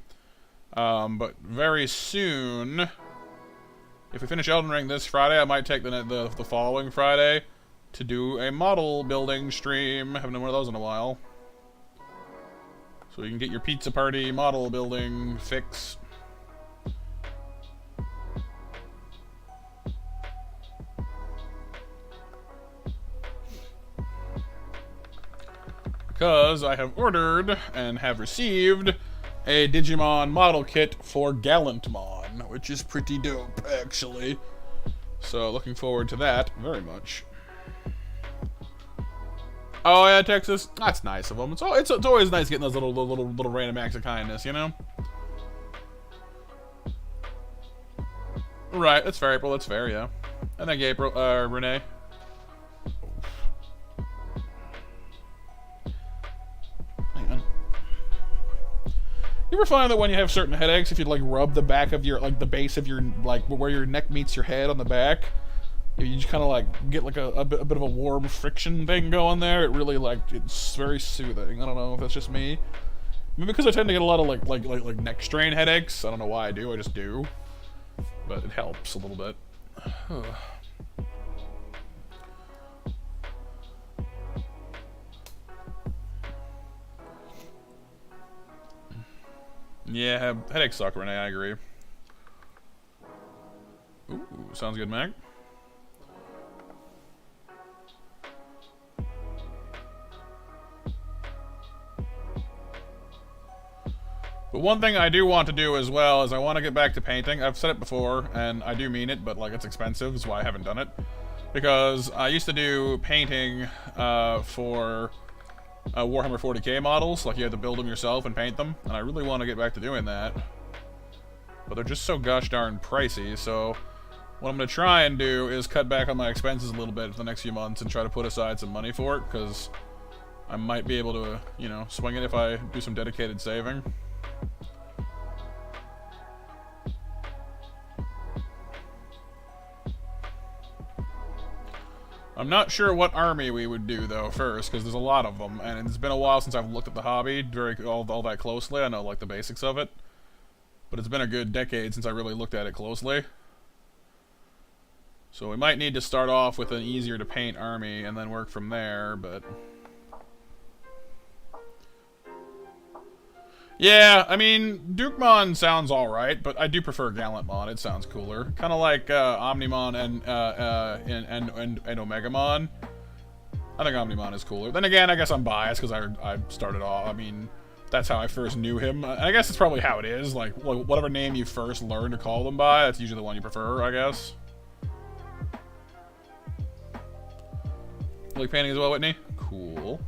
But very soon, if we finish Elden Ring this Friday, I might take the following Friday to do a model building stream. Haven't done one of those in a while, so you can get your pizza party model building fix. Because I have ordered and have received a Digimon model kit for Gallantmon, which is pretty dope, actually. So, looking forward to that very much. Oh yeah, Texas. That's nice of them. It's always nice getting those little random acts of kindness, you know. Right, that's fair, April. That's fair, yeah. I think April, Renee. You ever find that when you have certain headaches, if you like rub the back of your, like the base of your, like where your neck meets your head on the back, you just kind of like get like a bit of a warm friction thing going there? It really like, it's very soothing. I don't know if that's just me. Maybe because I tend to get a lot of like neck strain headaches. I don't know why I do, I just do. But it helps a little bit. Yeah, headaches suck, Renee, I agree. Ooh, sounds good, Mac. But one thing I do want to do as well is I want to get back to painting. I've said it before, and I do mean it, but like it's expensive, is why I haven't done it. Because I used to do painting for Warhammer 40k models, like you had to build them yourself and paint them, and I really want to get back to doing that. But they're just so gosh darn pricey, so what I'm going to try and do is cut back on my expenses a little bit for the next few months and try to put aside some money for it, because I might be able to, you know, swing it if I do some dedicated saving. I'm not sure what army we would do, though, first, because there's a lot of them, and it's been a while since I've looked at the hobby all that closely. I know, like, the basics of it. But it's been a good decade since I really looked at it closely. So we might need to start off with an easier-to-paint army and then work from there, but... Yeah, I mean, Dukemon sounds alright, but I do prefer Gallantmon. It sounds cooler. Kind of like Omnimon and Omegamon. I think Omnimon is cooler. Then again, I guess I'm biased because I started off, I mean, that's how I first knew him. I guess it's probably how it is. Like, whatever name you first learn to call them by, that's usually the one you prefer, I guess. You like painting as well, Whitney? Cool.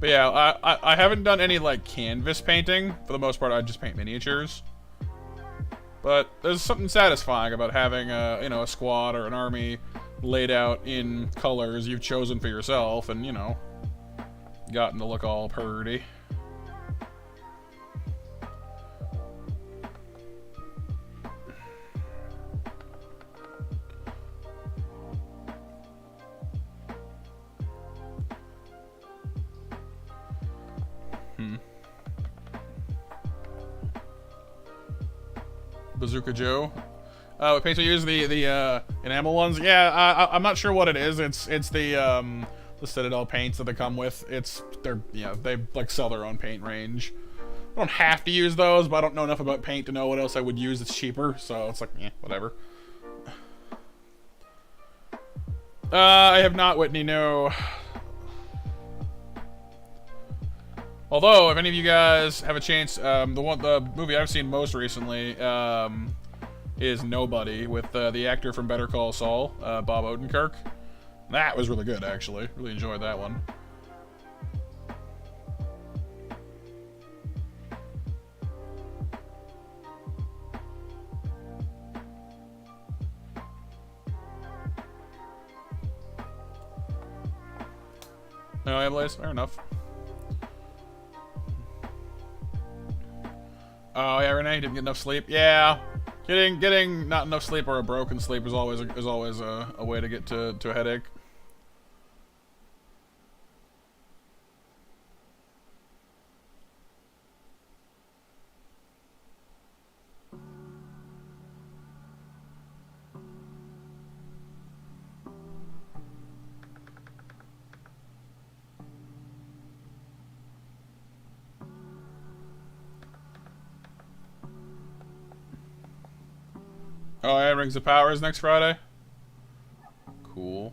But yeah, I haven't done any, like, canvas painting. For the most part, I just paint miniatures. But there's something satisfying about having a, you know, a squad or an army laid out in colors you've chosen for yourself and, you know, gotten to look all purty. Bazooka Joe. What paints we use? The enamel ones? Yeah, I'm not sure what it is. It's the Citadel paints that they come with. They like sell their own paint range. I don't have to use those, but I don't know enough about paint to know what else I would use that's cheaper, so it's like, whatever. I have not, Whitney, no. Although, if any of you guys have a chance, the movie I've seen most recently is Nobody, with the actor from Better Call Saul, Bob Odenkirk. That was really good, actually. Really enjoyed that one. No, yeah, Blaze, fair enough. Oh yeah, Renee didn't get enough sleep. Yeah, getting not enough sleep or a broken sleep is always a way to get to a headache. Oh yeah, Rings of Power is next Friday. Cool.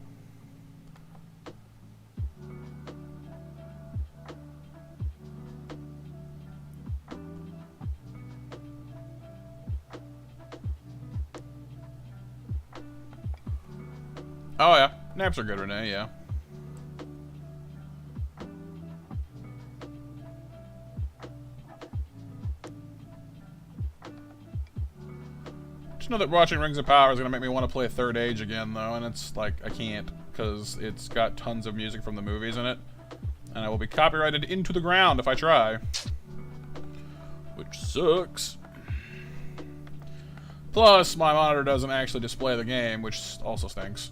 Oh yeah, naps are good, Renee. Yeah. Just know that watching Rings of Power is gonna make me want to play Third Age again, though, and it's like I can't because it's got tons of music from the movies in it, and I will be copyrighted into the ground if I try, which sucks. Plus, my monitor doesn't actually display the game, which also stinks.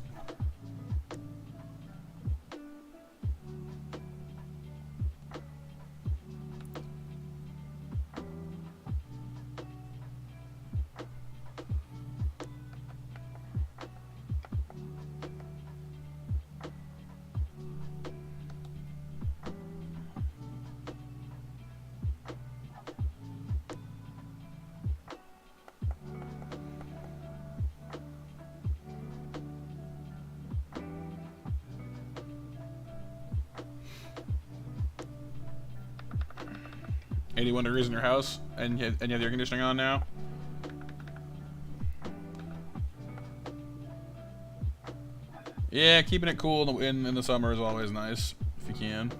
81 degrees in your house, and you have the air conditioning on now. Yeah, keeping it cool in the summer is always nice, if you can.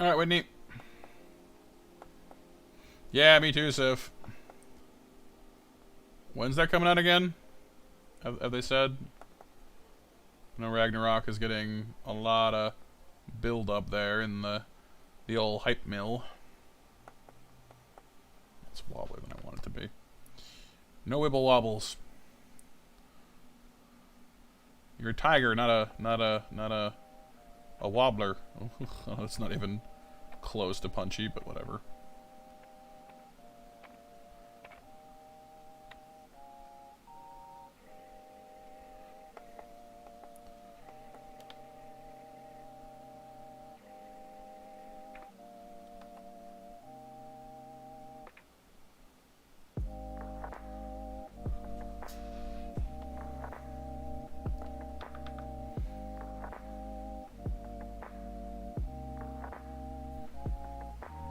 Alright, Whitney. Yeah, me too, Sif. When's that coming out again? Have they said? I know Ragnarok is getting a lot of build up there in the old hype mill. It's wobbler than I want it to be. No wibble wobbles. You're a tiger, not a wobbler. It's not even close to punchy, but whatever.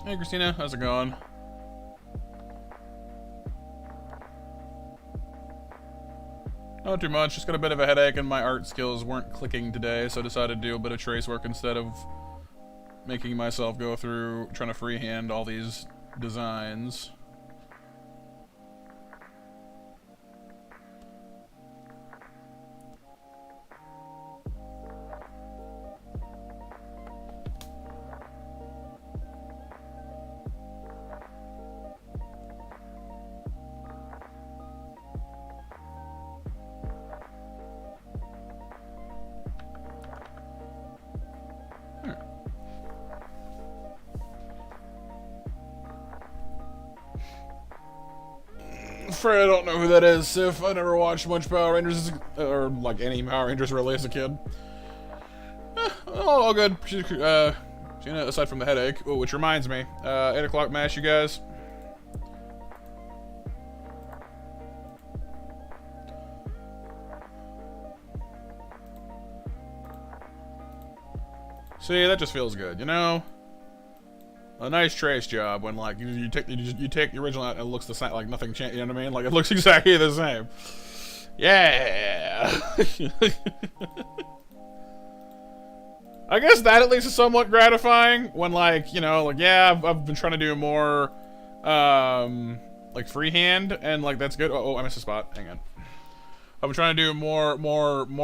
Hey Christina, how's it going? Not too much, just got a bit of a headache and my art skills weren't clicking today, so I decided to do a bit of trace work instead of making myself go through trying to freehand all these designs. Afraid I don't know who that is, Sif. I never watched much Power Rangers, or like any Power Rangers really as a kid. All good. Aside from the headache, which reminds me, 8 o'clock mash, you guys. See, that just feels good, you know? A nice trace job when like you take the original out and it looks the same, like nothing changed. You know what I mean? Like it looks exactly the same. Yeah. I guess that at least is somewhat gratifying when like, you know, like yeah, I've been trying to do more like freehand and like that's good. Oh, I missed a spot. Hang on. I've been trying to do more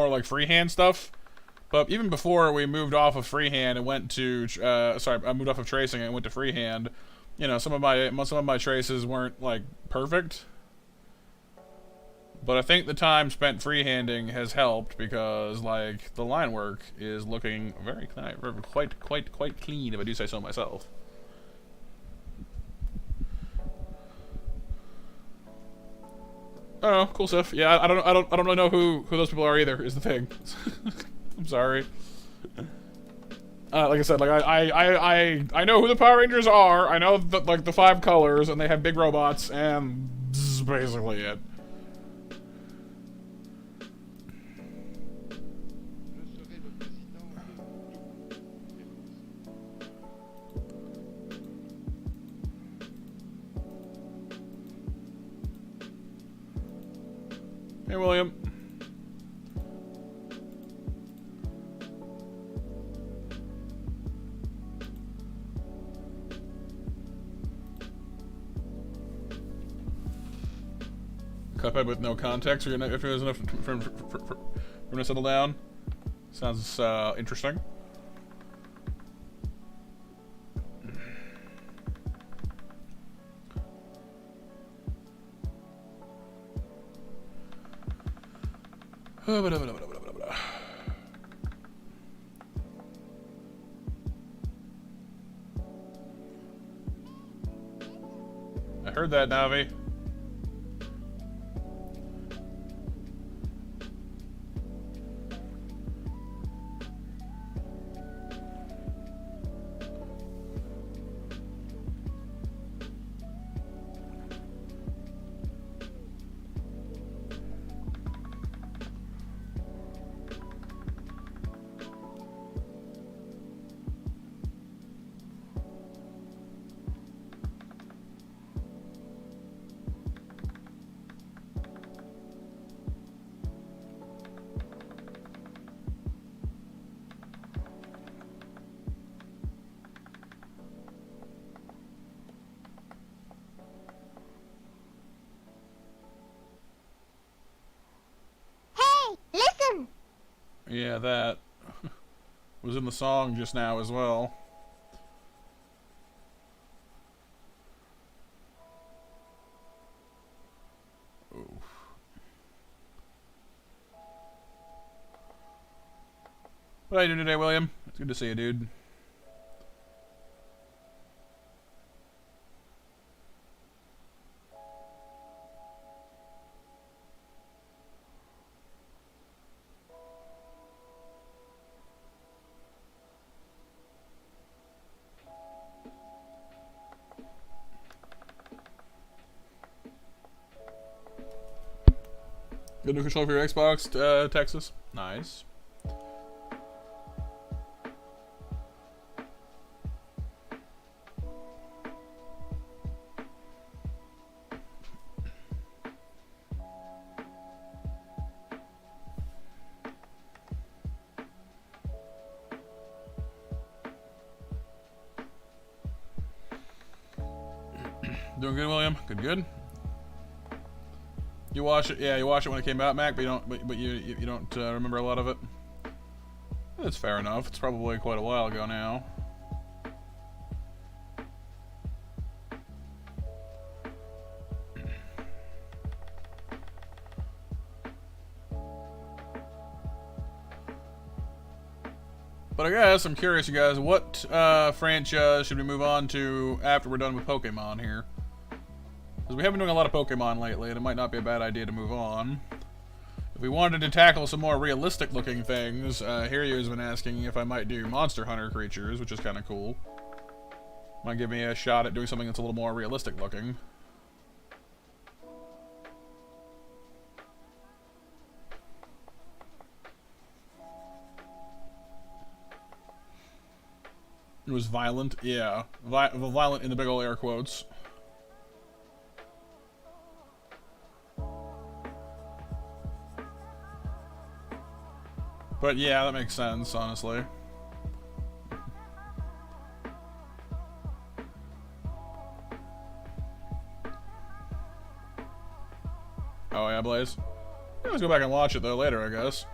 like freehand stuff. But even before we moved off of freehand and went to I moved off of tracing and went to freehand, you know, some of my traces weren't like perfect. But I think the time spent freehanding has helped because like the line work is looking very quite clean if I do say so myself. Oh, cool stuff. Yeah, I don't really know who those people are either. Is the thing. I'm sorry. Like I said, like I know who the Power Rangers are. I know like the 5 colors, and they have big robots, and this is basically it. Hey, William. Cuphead with no context, or if there's enough for him to settle down. Sounds interesting. I heard that, Navi. Yeah, that was in the song just now as well. Oof. What are you doing today, William? It's good to see you, dude. Good new control for your Xbox, Texas. Nice. Doing good, William. Good. You watch it, yeah. You watched it when it came out, Mac, but you don't. But you don't remember a lot of it. That's fair enough. It's probably quite a while ago now. But I guess I'm curious, you guys. What franchise should we move on to after we're done with Pokemon here? Because we have been doing a lot of Pokemon lately, and it might not be a bad idea to move on. If we wanted to tackle some more realistic-looking things, Hiryu has been asking if I might do Monster Hunter creatures, which is kind of cool. Might give me a shot at doing something that's a little more realistic-looking. was violent. Yeah. Violent in the big ol' air quotes. But yeah, that makes sense, honestly. Oh yeah, Blaze. Yeah, let's go back and watch it though later, I guess.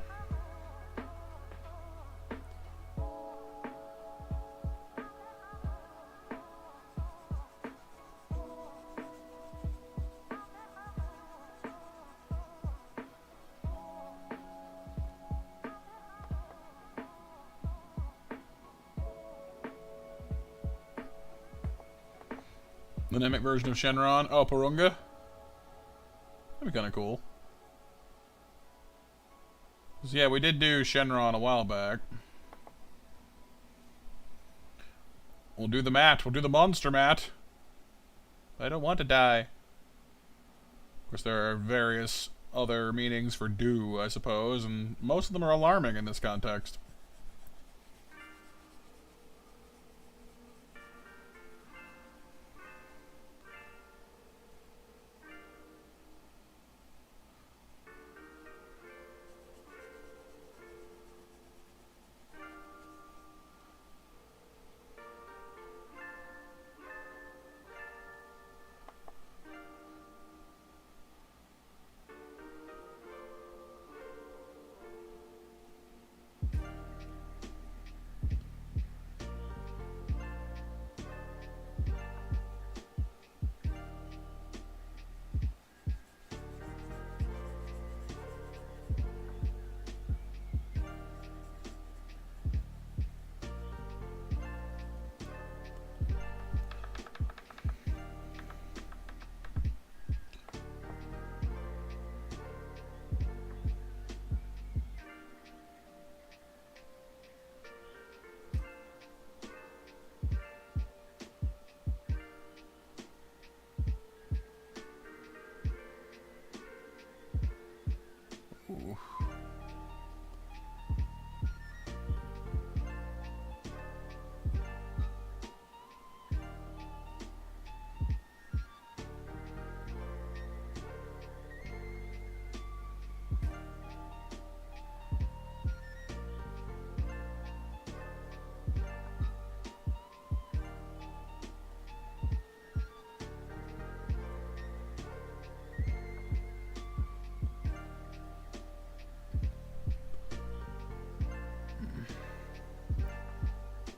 The Namek version of Shenron. Oh, Porunga? That'd be kind of cool. So yeah, we did do Shenron a while back. We'll do the mat. We'll do the monster mat. I don't want to die. Of course, there are various other meanings for do, I suppose, and most of them are alarming in this context. Ooh.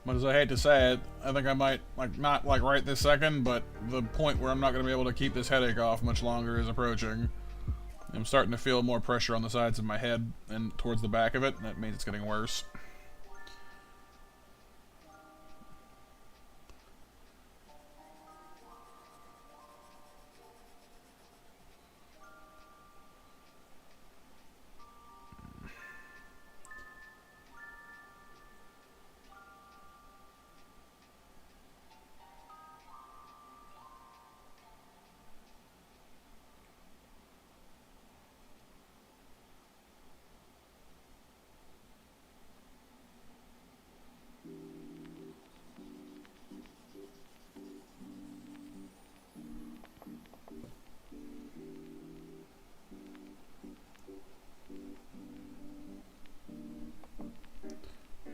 Much as I hate to say it, I think I might, not right this second, but the point where I'm not going to be able to keep this headache off much longer is approaching. I'm starting to feel more pressure on the sides of my head and towards the back of it, and that means it's getting worse.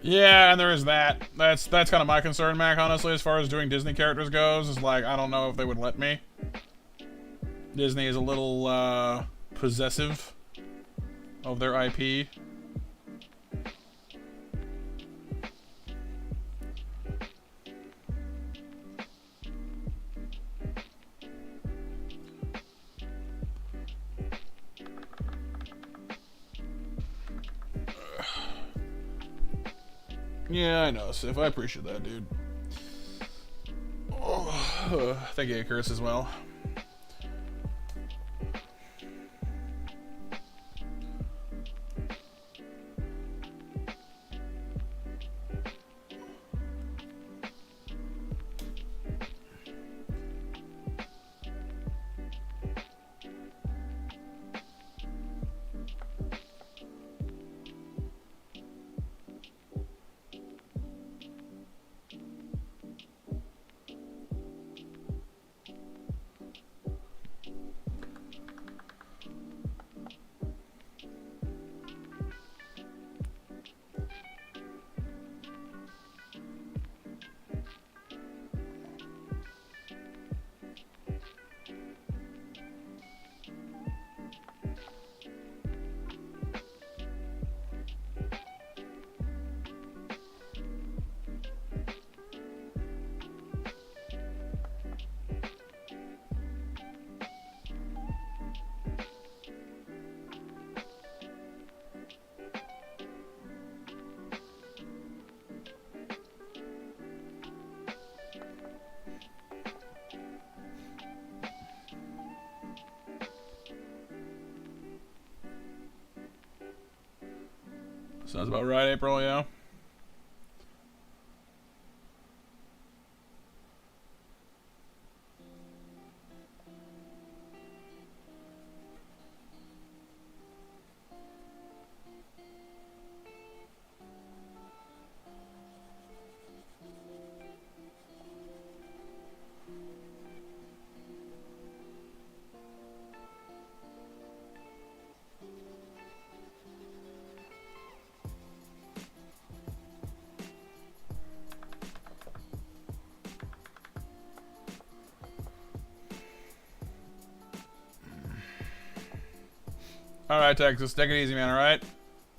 Yeah, and there is that. That's kind of my concern, Mac, honestly, as far as doing Disney characters goes, is like, I don't know if they would let me. Disney is a little, possessive of their IP. Yeah, I know, Sif. I appreciate that, dude. Oh, thank you, Icarus, as well. Sounds about right, April, yeah. Alright, Texas, take it easy, man, alright?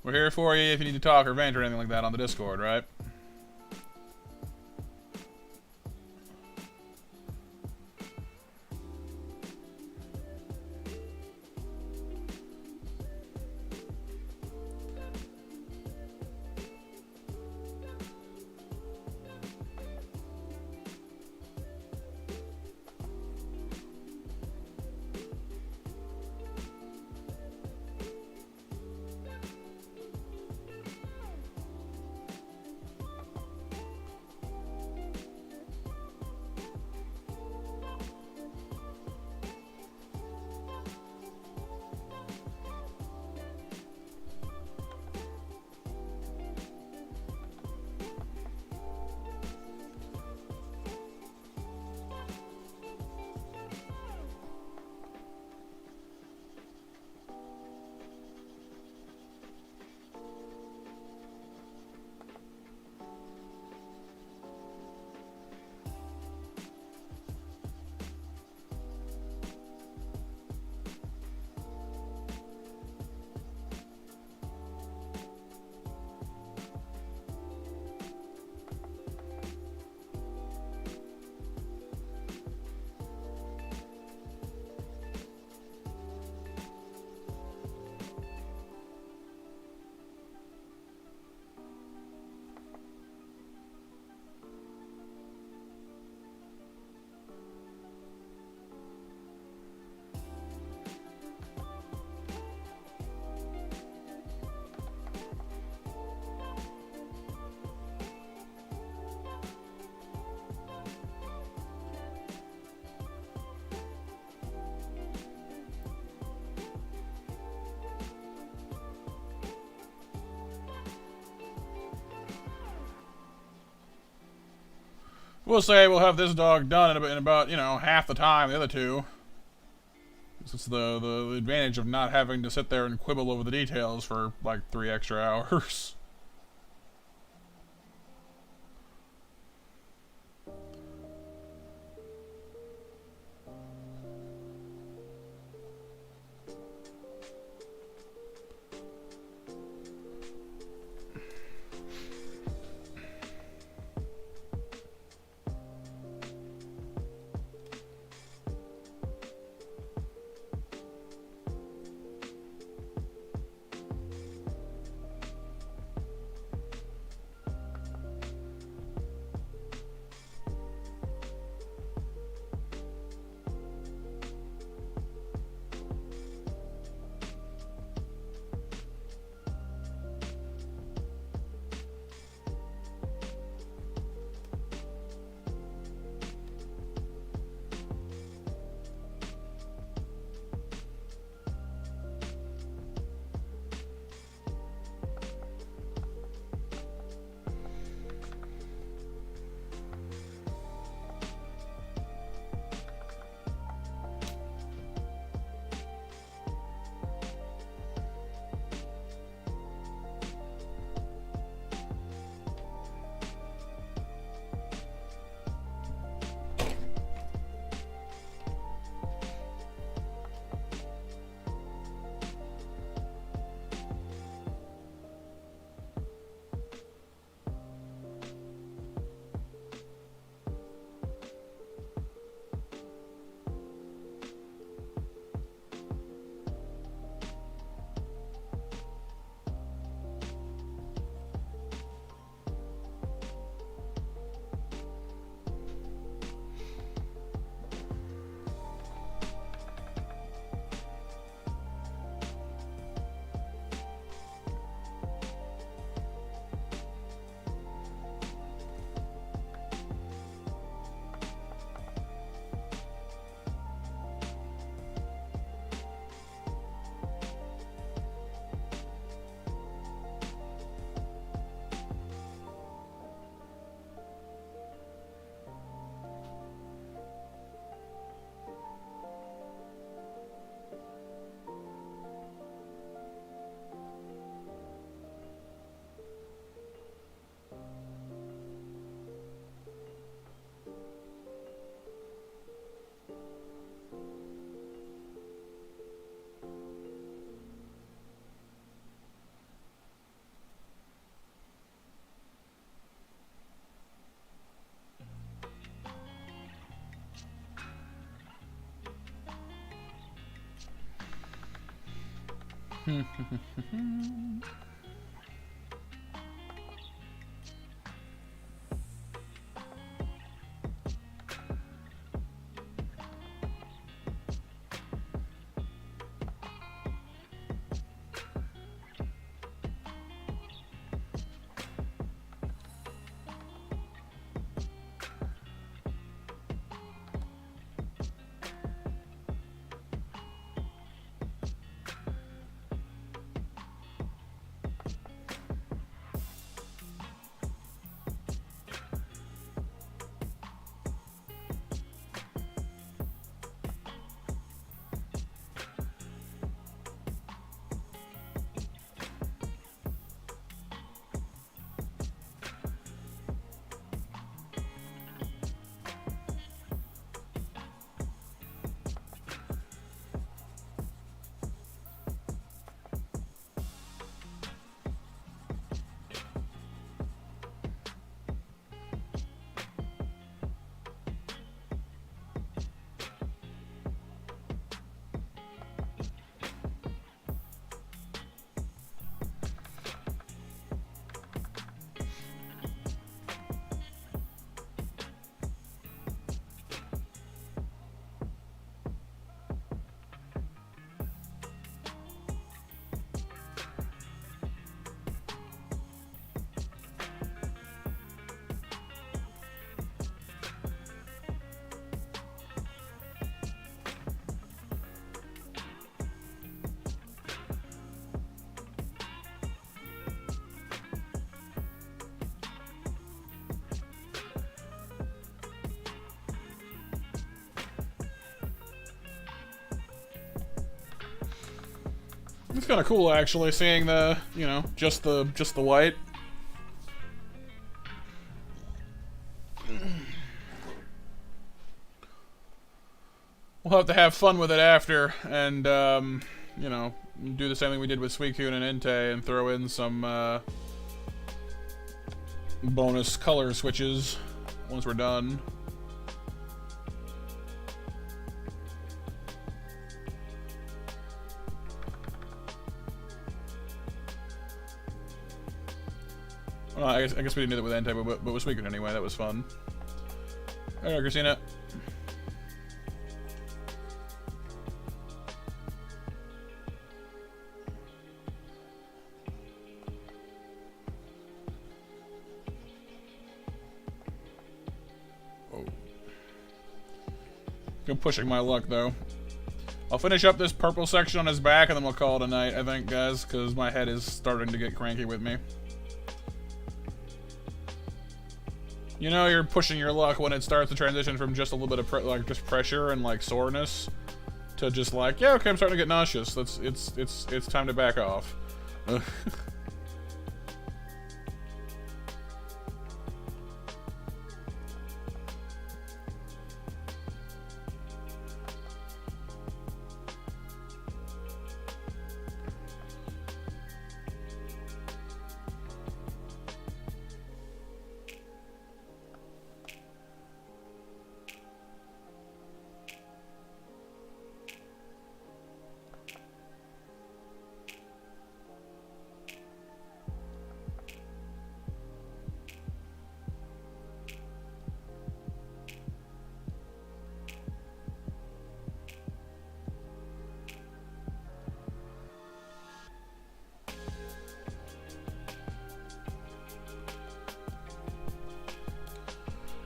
We're here for you if you need to talk or vent or anything like that on the Discord, right? We'll say we'll have this dog done in about, you know, half the time the other two. It's the advantage of not having to sit there and quibble over the details for like 3 extra hours. It's kind of cool, actually, seeing the, you know, just the white. We'll have to have fun with it after, and, you know, do the same thing we did with Suicune and Entei, and throw in some, bonus color switches once we're done. Well, I guess we didn't do that with Entei, but with Suicune anyway. That was fun. All right, Christina. Oh. I'm pushing my luck though. I'll finish up this purple section on his back, and then we'll call it a night, I think, guys, because my head is starting to get cranky with me. You know you're pushing your luck when it starts to transition from just a little bit of just pressure and like soreness to just like, yeah, okay, I'm starting to get nauseous. It's time to back off.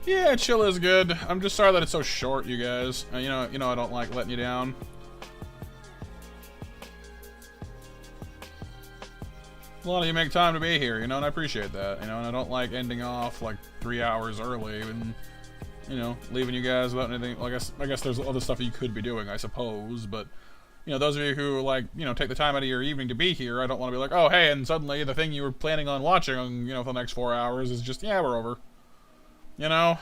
Yeah, chill is good. I'm just sorry that it's so short, you guys. You know, I don't like letting you down. A lot of you make time to be here, you know, and I appreciate that, you know, and I don't like ending off like 3 hours early and, you know, leaving you guys without anything. Well, I guess there's other stuff that you could be doing, I suppose, but, you know, those of you who, like, you know, take the time out of your evening to be here, I don't want to be like, oh, hey, and suddenly the thing you were planning on watching, you know, for the next 4 hours is just, yeah, we're over. You know?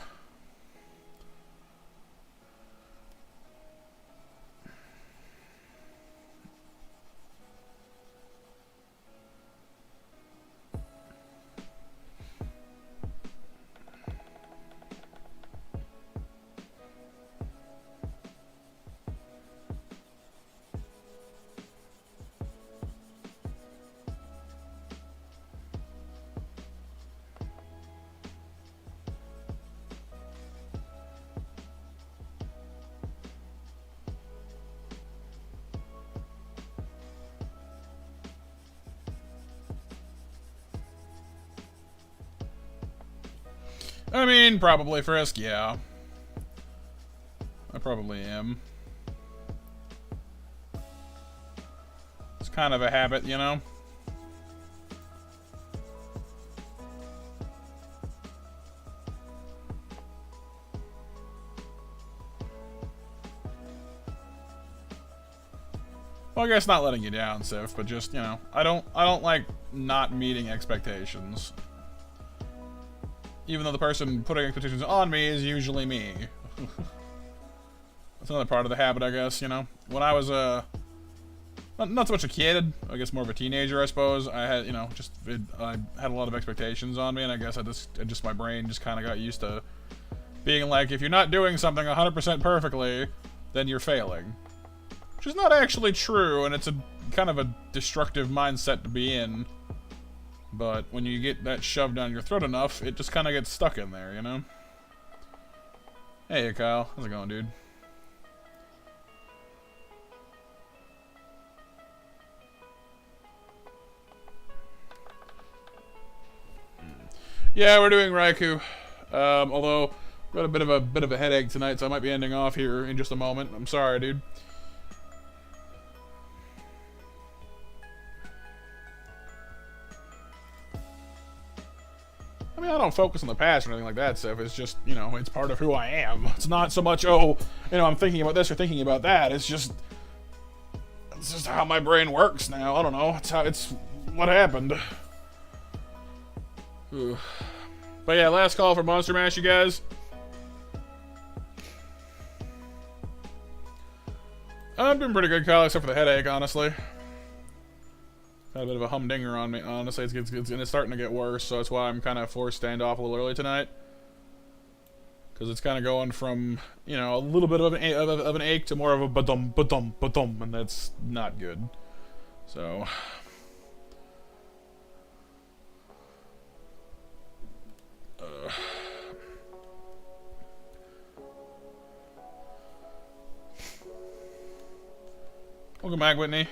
I mean, probably Frisk, yeah. I probably am. It's kind of a habit, you know? Well, I guess not letting you down, Sif, but just, you know, I don't like not meeting expectations. Even though the person putting expectations on me is usually me. That's another part of the habit, I guess, you know. When I was, not so much a kid, I guess more of a teenager, I suppose, I had, you know, I had a lot of expectations on me, and I guess my brain just kind of got used to being like, if you're not doing something 100% perfectly, then you're failing. Which is not actually true, and it's a kind of a destructive mindset to be in. But when you get that shoved down your throat enough, it just kind of gets stuck in there, you know? Hey, Kyle. How's it going, dude? Yeah, we're doing Raikou. Although, I've got a bit of a headache tonight, so I might be ending off here in just a moment. I'm sorry, dude. I mean, I don't focus on the past or anything like that stuff. It's just, you know, it's part of who I am. It's not so much, oh, you know, I'm thinking about this or thinking about that. It's just how my brain works now. I don't know. It's what happened. Ooh. But yeah, last call for Monster Mash, you guys. I'm doing pretty good, Kyle, except for the headache, honestly. Got a bit of a humdinger on me, honestly. It's starting to get worse, so that's why I'm kind of forced to stand off a little early tonight. Because it's kind of going from, you know, a little bit of an ache to more of a ba-dum, ba-dum, ba-dum, and that's not good. So... Welcome back, Whitney.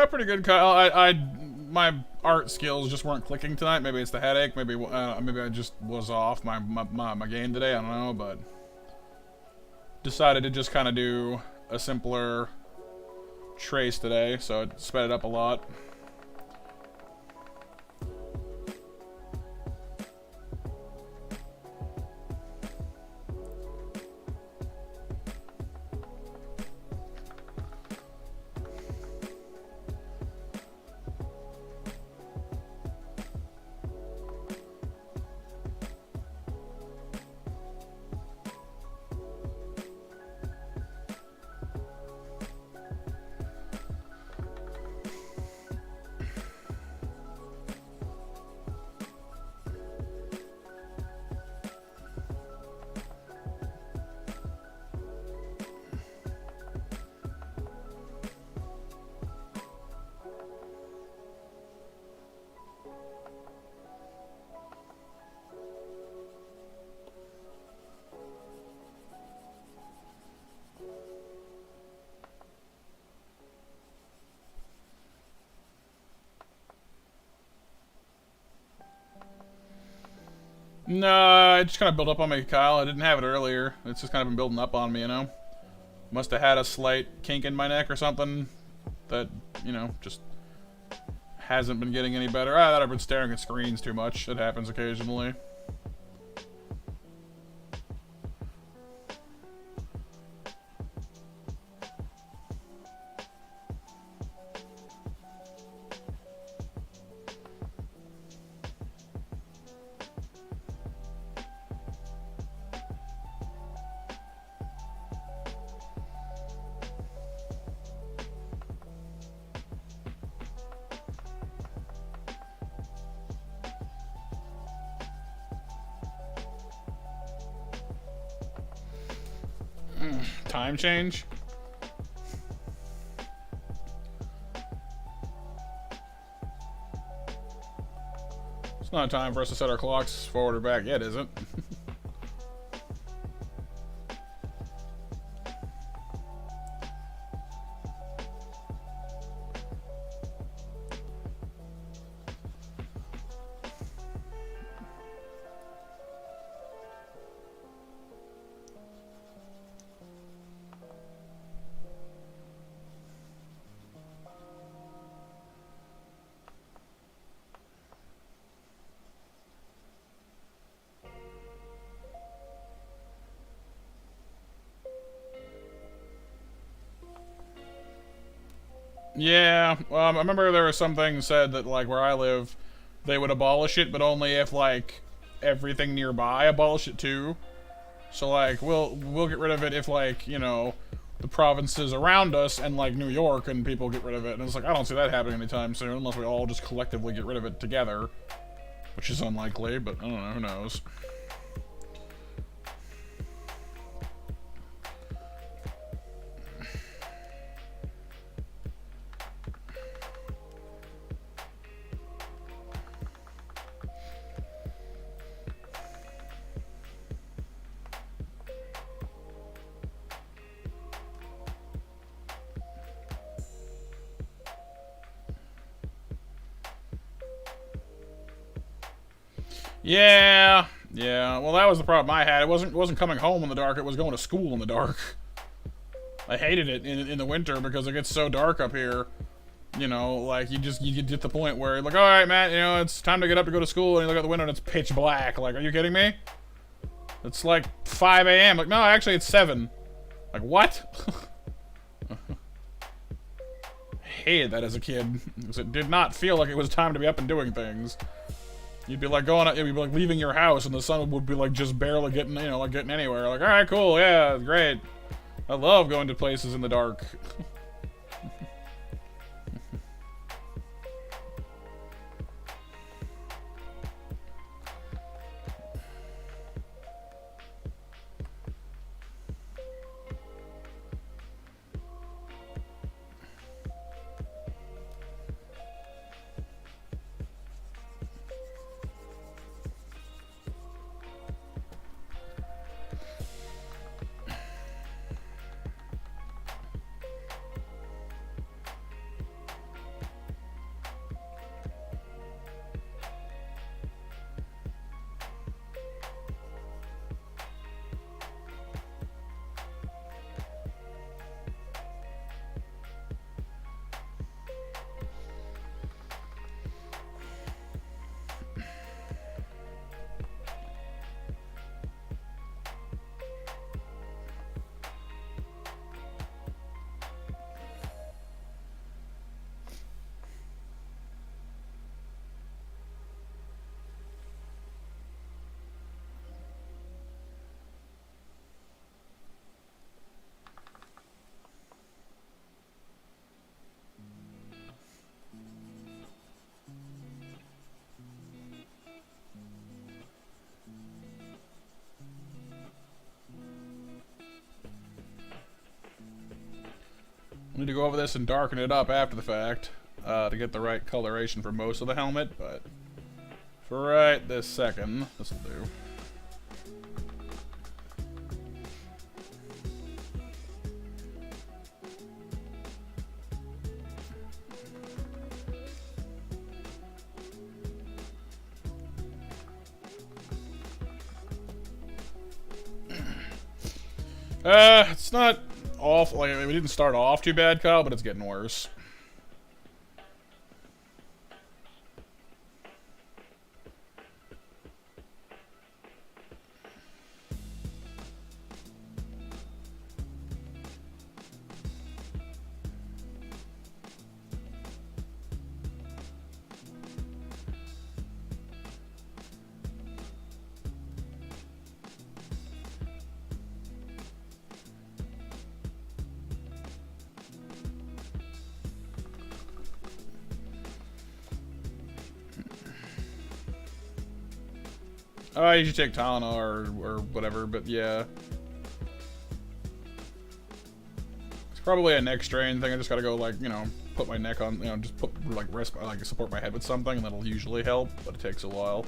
Pretty good, Kyle. My art skills just weren't clicking tonight. Maybe it's the headache. Maybe I just was off my game today. I don't know, but decided to just kind of do a simpler trace today, so it sped it up a lot. No, it just kind of built up on me, Kyle. I didn't have it earlier. It's just kind of been building up on me, you know? Must have had a slight kink in my neck or something that, you know, just hasn't been getting any better. That I've been staring at screens too much. It happens occasionally. Time change? It's not time for us to set our clocks forward or back yet, is it? Yeah, I remember there was something said that, like, where I live, they would abolish it, but only if, like, everything nearby abolish it too. So, like, we'll get rid of it if, like, you know, the provinces around us and, like, New York and people get rid of it. And it's like, I don't see that happening anytime soon unless we all just collectively get rid of it together. Which is unlikely, but I don't know, who knows. Yeah, well that was the problem I had. It wasn't coming home in the dark, it was going to school in the dark. I hated it in the winter because it gets so dark up here. You know, like, you get to the point where you're like, alright, Matt, you know, it's time to get up to go to school, and you look out the window and it's pitch black. Like, are you kidding me? It's like 5 a.m. Like, no, actually it's 7. Like, what? I hated that as a kid, because it did not feel like it was time to be up and doing things. You'd be like you'd be like leaving your house, and the sun would be like just barely getting, you know, like getting anywhere. Like, all right, cool, yeah, great. I love going to places in the dark. I need to go over this and darken it up after the fact to get the right coloration for most of the helmet, but for right this second, this will do. It's not off, like, we didn't start off too bad, Kyle, but it's getting worse. You should take Tylenol or whatever, but yeah. It's probably a neck strain thing. I just gotta go, like, you know, put my neck on, you know, just put, like, like, support my head with something, and that'll usually help, but it takes a while.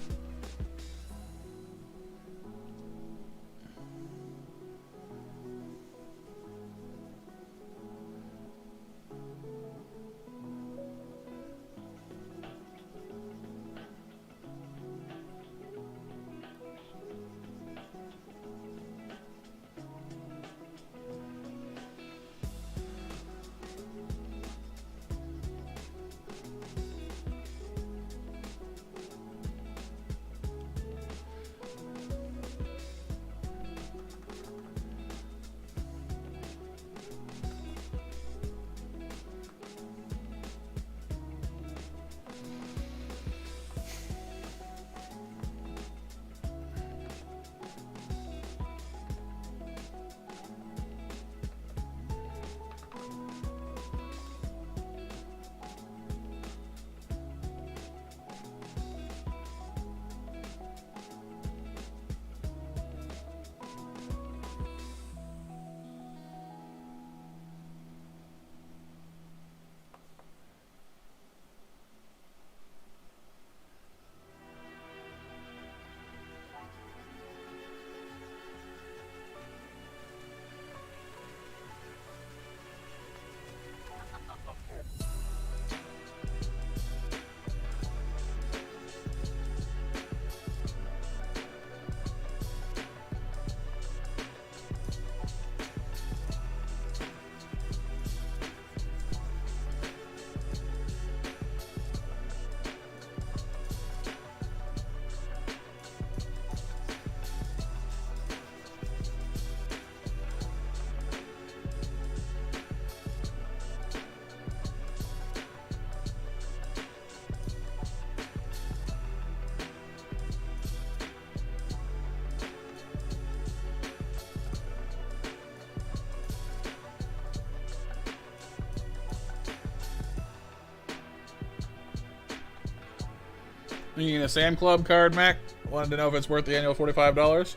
You need a Sam Club card, Mac? Wanted to know if it's worth the annual $45.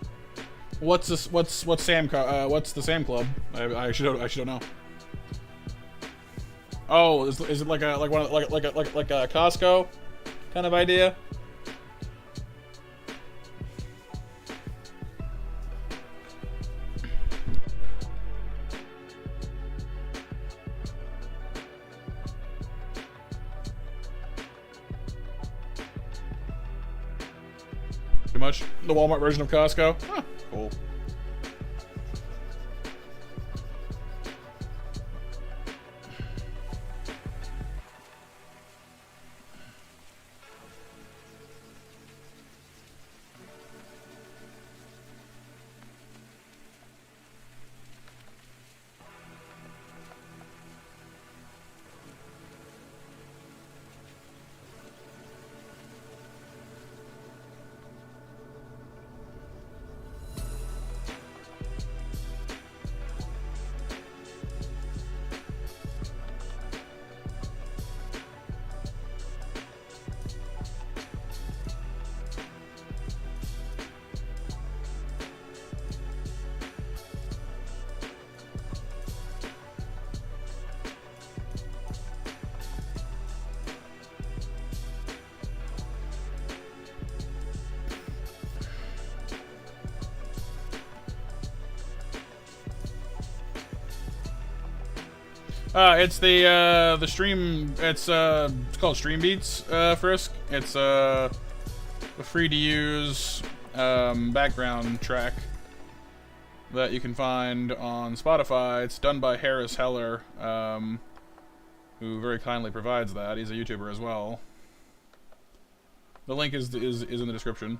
What's this? What's Sam? What's the Sam Club? I should know. Oh, is it like a Costco kind of idea? Too much? The Walmart version of Costco? Huh, cool. It's the stream. It's called Stream Beats, Frisk. It's a free to use background track. that you can find on Spotify. It's done by Harris Heller, who very kindly provides that. He's a YouTuber as well. The link is in the description.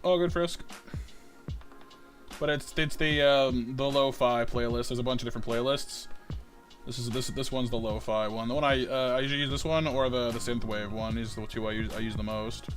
Oh, good, Frisk. But it's the lo-fi playlist. There's a bunch of different playlists. This one's the lo-fi one. The one I usually use, this one or the synthwave one. These are the two I use the most.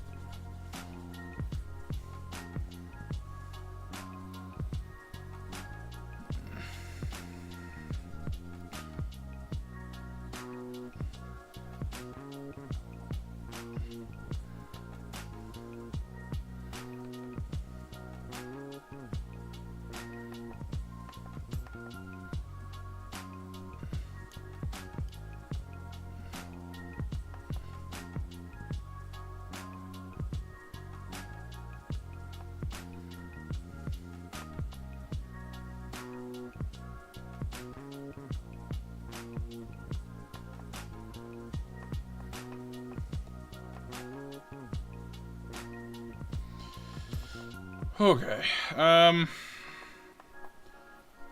Okay. If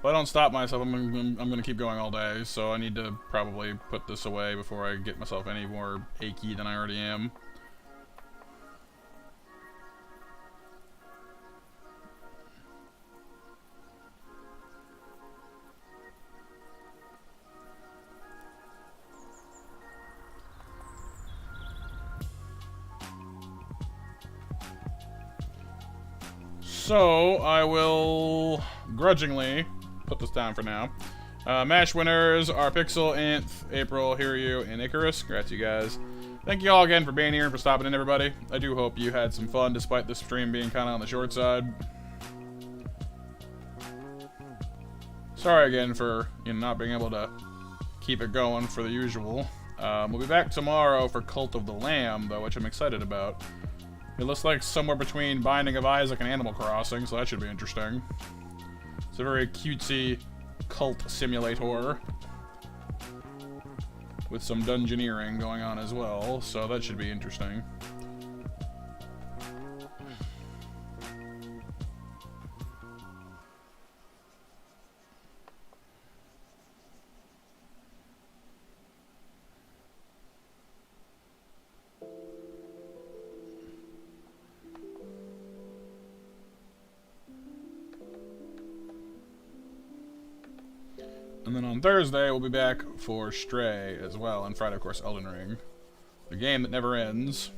I don't stop myself, I'm gonna keep going all day. So I need to probably put this away before I get myself any more achy than I already am. So, I will grudgingly put this down for now. MASH winners are Pixel, Inth, April, Hiryu, and Icarus. Congrats, you guys. Thank you all again for being here and for stopping in, everybody. I do hope you had some fun, despite this stream being kind of on the short side. Sorry again for not being able to keep it going for the usual. We'll be back tomorrow for Cult of the Lamb, though, which I'm excited about. It looks like somewhere between Binding of Isaac and Animal Crossing, so that should be interesting. It's a very cutesy cult simulator with some dungeoneering going on as well, so that should be interesting. And then on Thursday, we'll be back for Stray as well, and Friday, of course, Elden Ring. The game that never ends.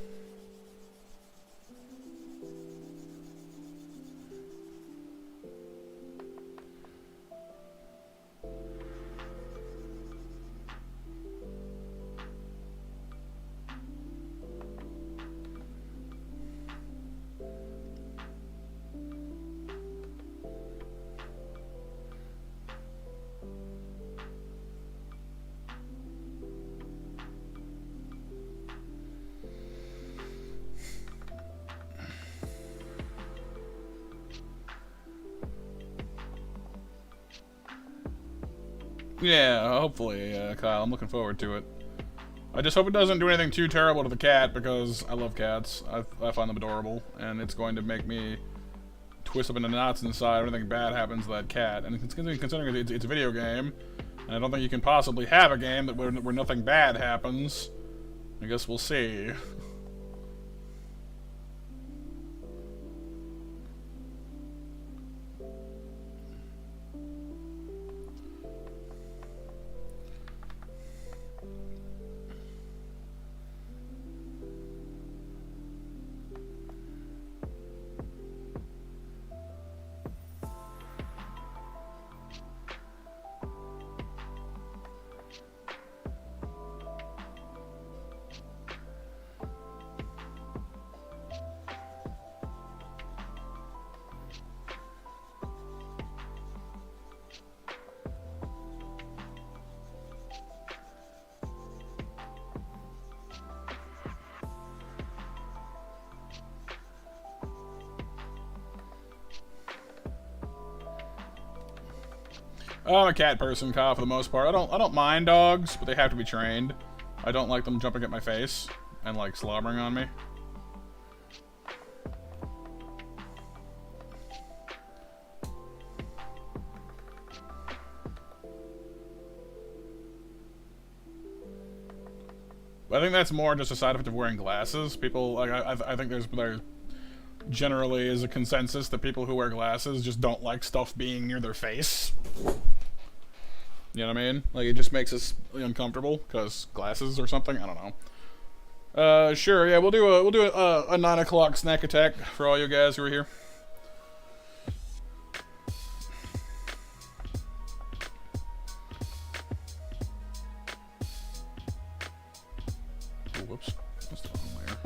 Yeah, hopefully, Kyle. I'm looking forward to it. I just hope it doesn't do anything too terrible to the cat, because I love cats. I find them adorable, and it's going to make me twist up into knots inside if anything bad happens to that cat. And considering it's a video game, and I don't think you can possibly have a game that where nothing bad happens, I guess we'll see. I'm a cat person, Kyle, for the most part. I don't mind dogs, but they have to be trained. I don't like them jumping at my face and like slobbering on me. I think that's more just a side effect of wearing glasses. People, like, I think there generally is a consensus that people who wear glasses just don't like stuff being near their face. You know what I mean? Like, it just makes us uncomfortable because glasses or something. I don't know. Sure, yeah, we'll do a 9 o'clock snack attack for all you guys who are here. Oh, whoops. That's the wrong layer.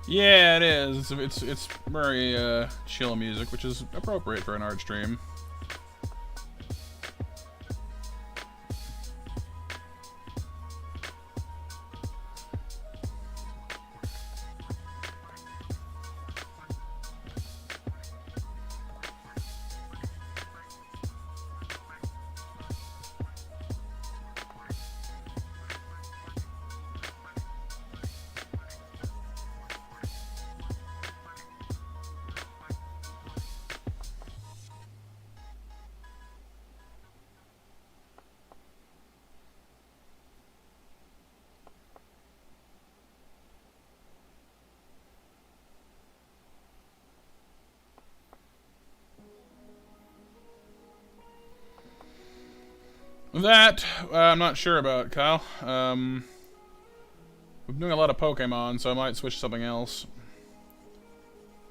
Yeah, it is. It's very chill music, which is appropriate for an art stream. That, I'm not sure about, Kyle. I'm doing a lot of Pokemon, so I might switch to something else.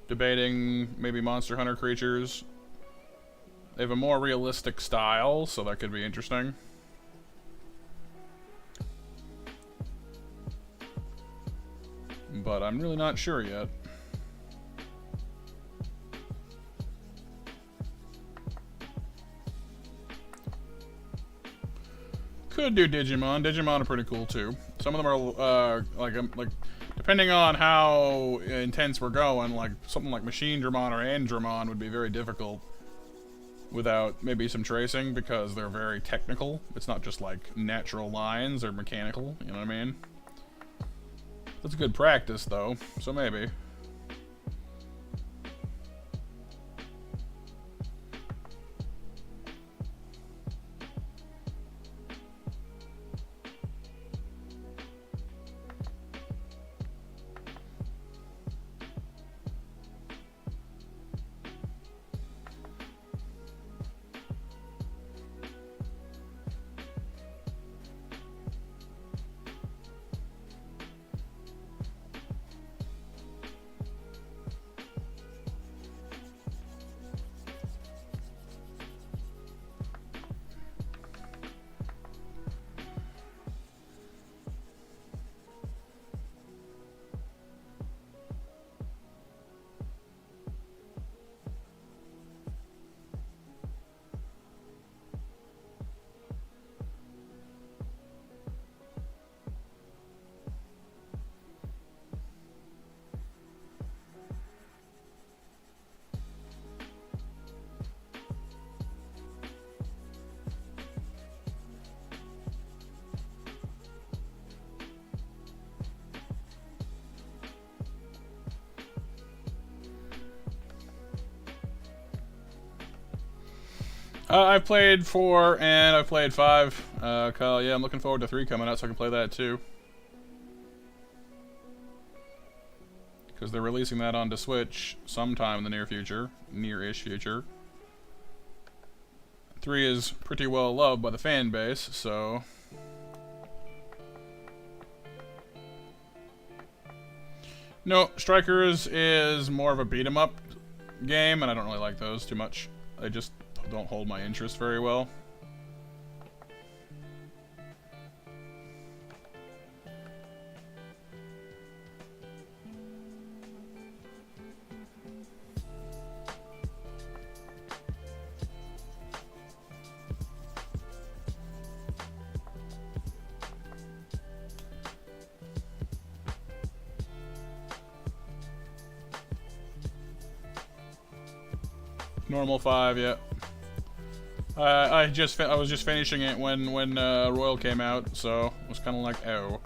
Debating maybe Monster Hunter creatures. They have a more realistic style, so that could be interesting. But I'm really not sure yet. Could do Digimon. Digimon are pretty cool too. Some of them are like depending on how intense we're going, like something like Machine Dramon or Andromon would be very difficult without maybe some tracing because they're very technical. It's not just like natural lines or mechanical, you know what I mean? That's good practice though, so maybe. I've played 4 and I've played 5. Kyle, yeah, I'm looking forward to 3 coming out so I can play that too. Because they're releasing that onto Switch sometime in the near future. Near-ish future. 3 is pretty well loved by the fan base, so... No, Strikers is more of a beat-em-up game, and I don't really like those too much. They just don't hold my interest very well. Normal 5, yeah. I was just finishing it when Royal came out, so it was kind of like, oh.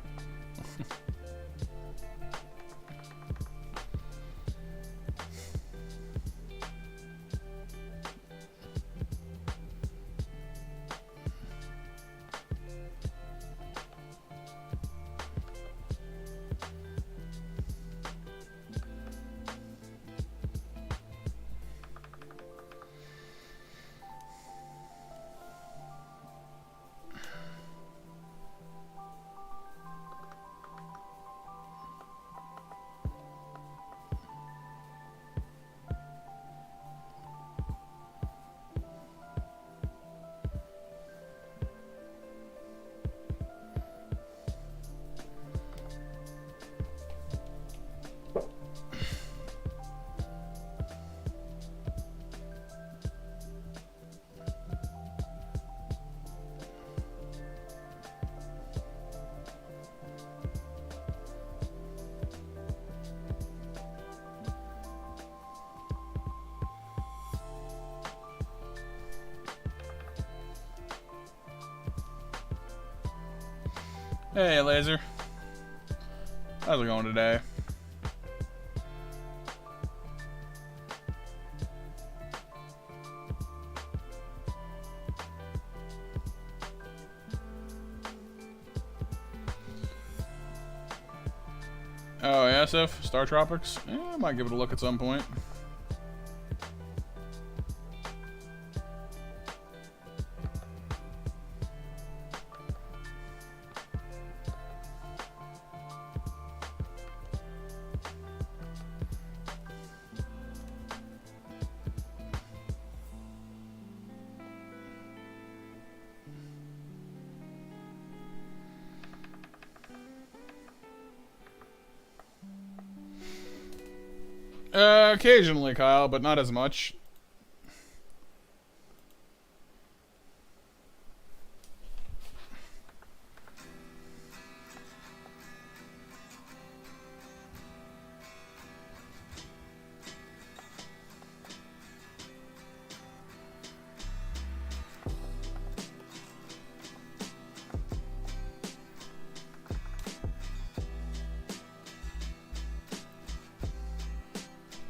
Hey, Laser. How's it going today? Oh, SF? Star Tropics? I might give it a look at some point. Occasionally, Kyle, but not as much.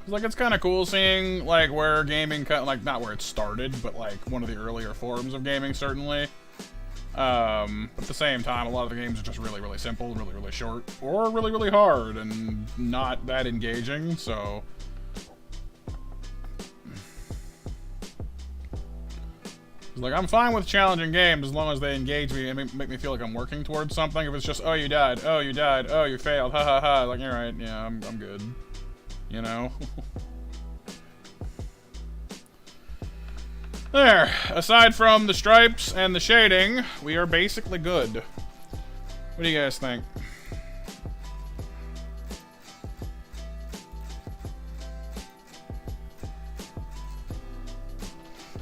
Like, it's kind of cool seeing, like, where gaming, like, not where it started, but, like, one of the earlier forms of gaming, certainly. But at the same time, a lot of the games are just really, really simple, really, really short, or really, really hard, and not that engaging, so... Like, I'm fine with challenging games as long as they engage me and make me feel like I'm working towards something. If it's just, oh, you died, oh, you died, oh, you failed, ha ha ha, like, alright, yeah, I'm good. You know? There. Aside from the stripes and the shading, we are basically good. What do you guys think?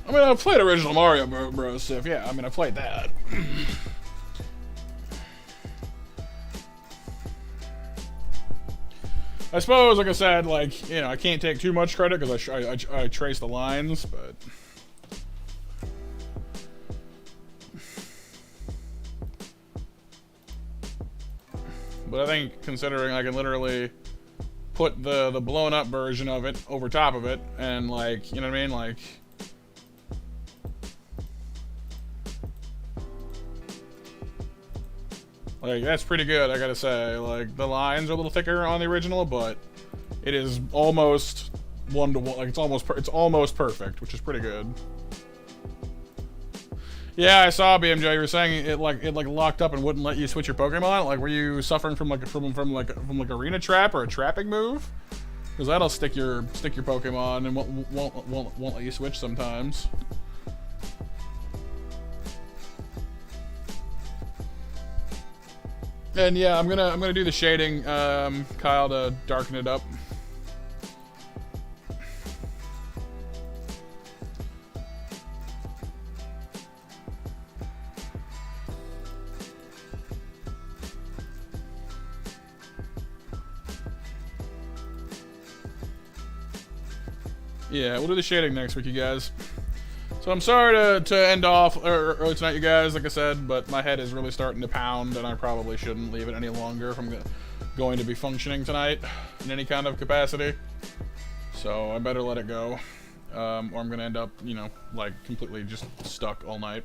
I mean, I played original Mario Bros. Stuff. Yeah, I mean, I played that. I suppose, like I said, like, you know, I can't take too much credit because I trace the lines, but... But I think, considering I can literally put the blown up version of it over top of it, and, like, you know what I mean? Like... Like, that's pretty good, I gotta say. Like, the lines are a little thicker on the original, but it is almost one-to-one. Like, it's almost perfect, which is pretty good. Yeah, I saw BMJ. You were saying it like locked up and wouldn't let you switch your Pokemon. Like, were you suffering from arena trap or a trapping move? Because that'll stick your Pokemon and won't let you switch sometimes. And yeah, I'm gonna do the shading, Kyle, to darken it up. Yeah, we'll do the shading next week, you guys. So I'm sorry to end off early tonight, you guys, like I said, but my head is really starting to pound, and I probably shouldn't leave it any longer if I'm going to be functioning tonight in any kind of capacity. So I better let it go, or I'm going to end up, you know, like, completely just stuck all night.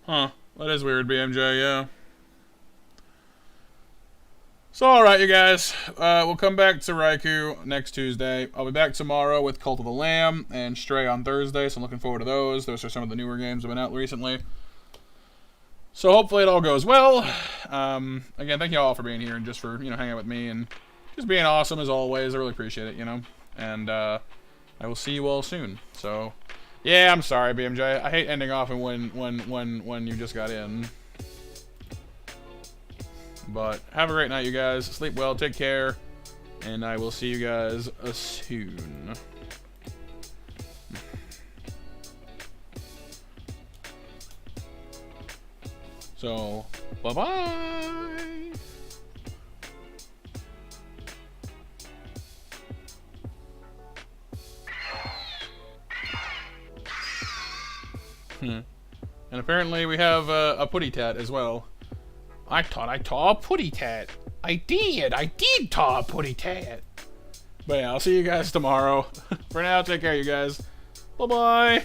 Huh. That is weird, BMJ, yeah. So, alright, you guys. We'll come back to Raikou next Tuesday. I'll be back tomorrow with Cult of the Lamb and Stray on Thursday, so I'm looking forward to those. Those are some of the newer games that have been out recently. So, hopefully it all goes well. Again, thank you all for being here and just for, you know, hanging out with me and just being awesome as always. I really appreciate it, you know. And, I will see you all soon. So, yeah, I'm sorry, BMJ. I hate ending off when you just got in. But have a great night, you guys. Sleep well, take care, and I will see you guys soon. So, bye-bye! And apparently we have a putty tat as well. I thought I saw a putty tat. I did saw a putty tat. But yeah, I'll see you guys tomorrow. For now, take care, you guys. Bye-bye.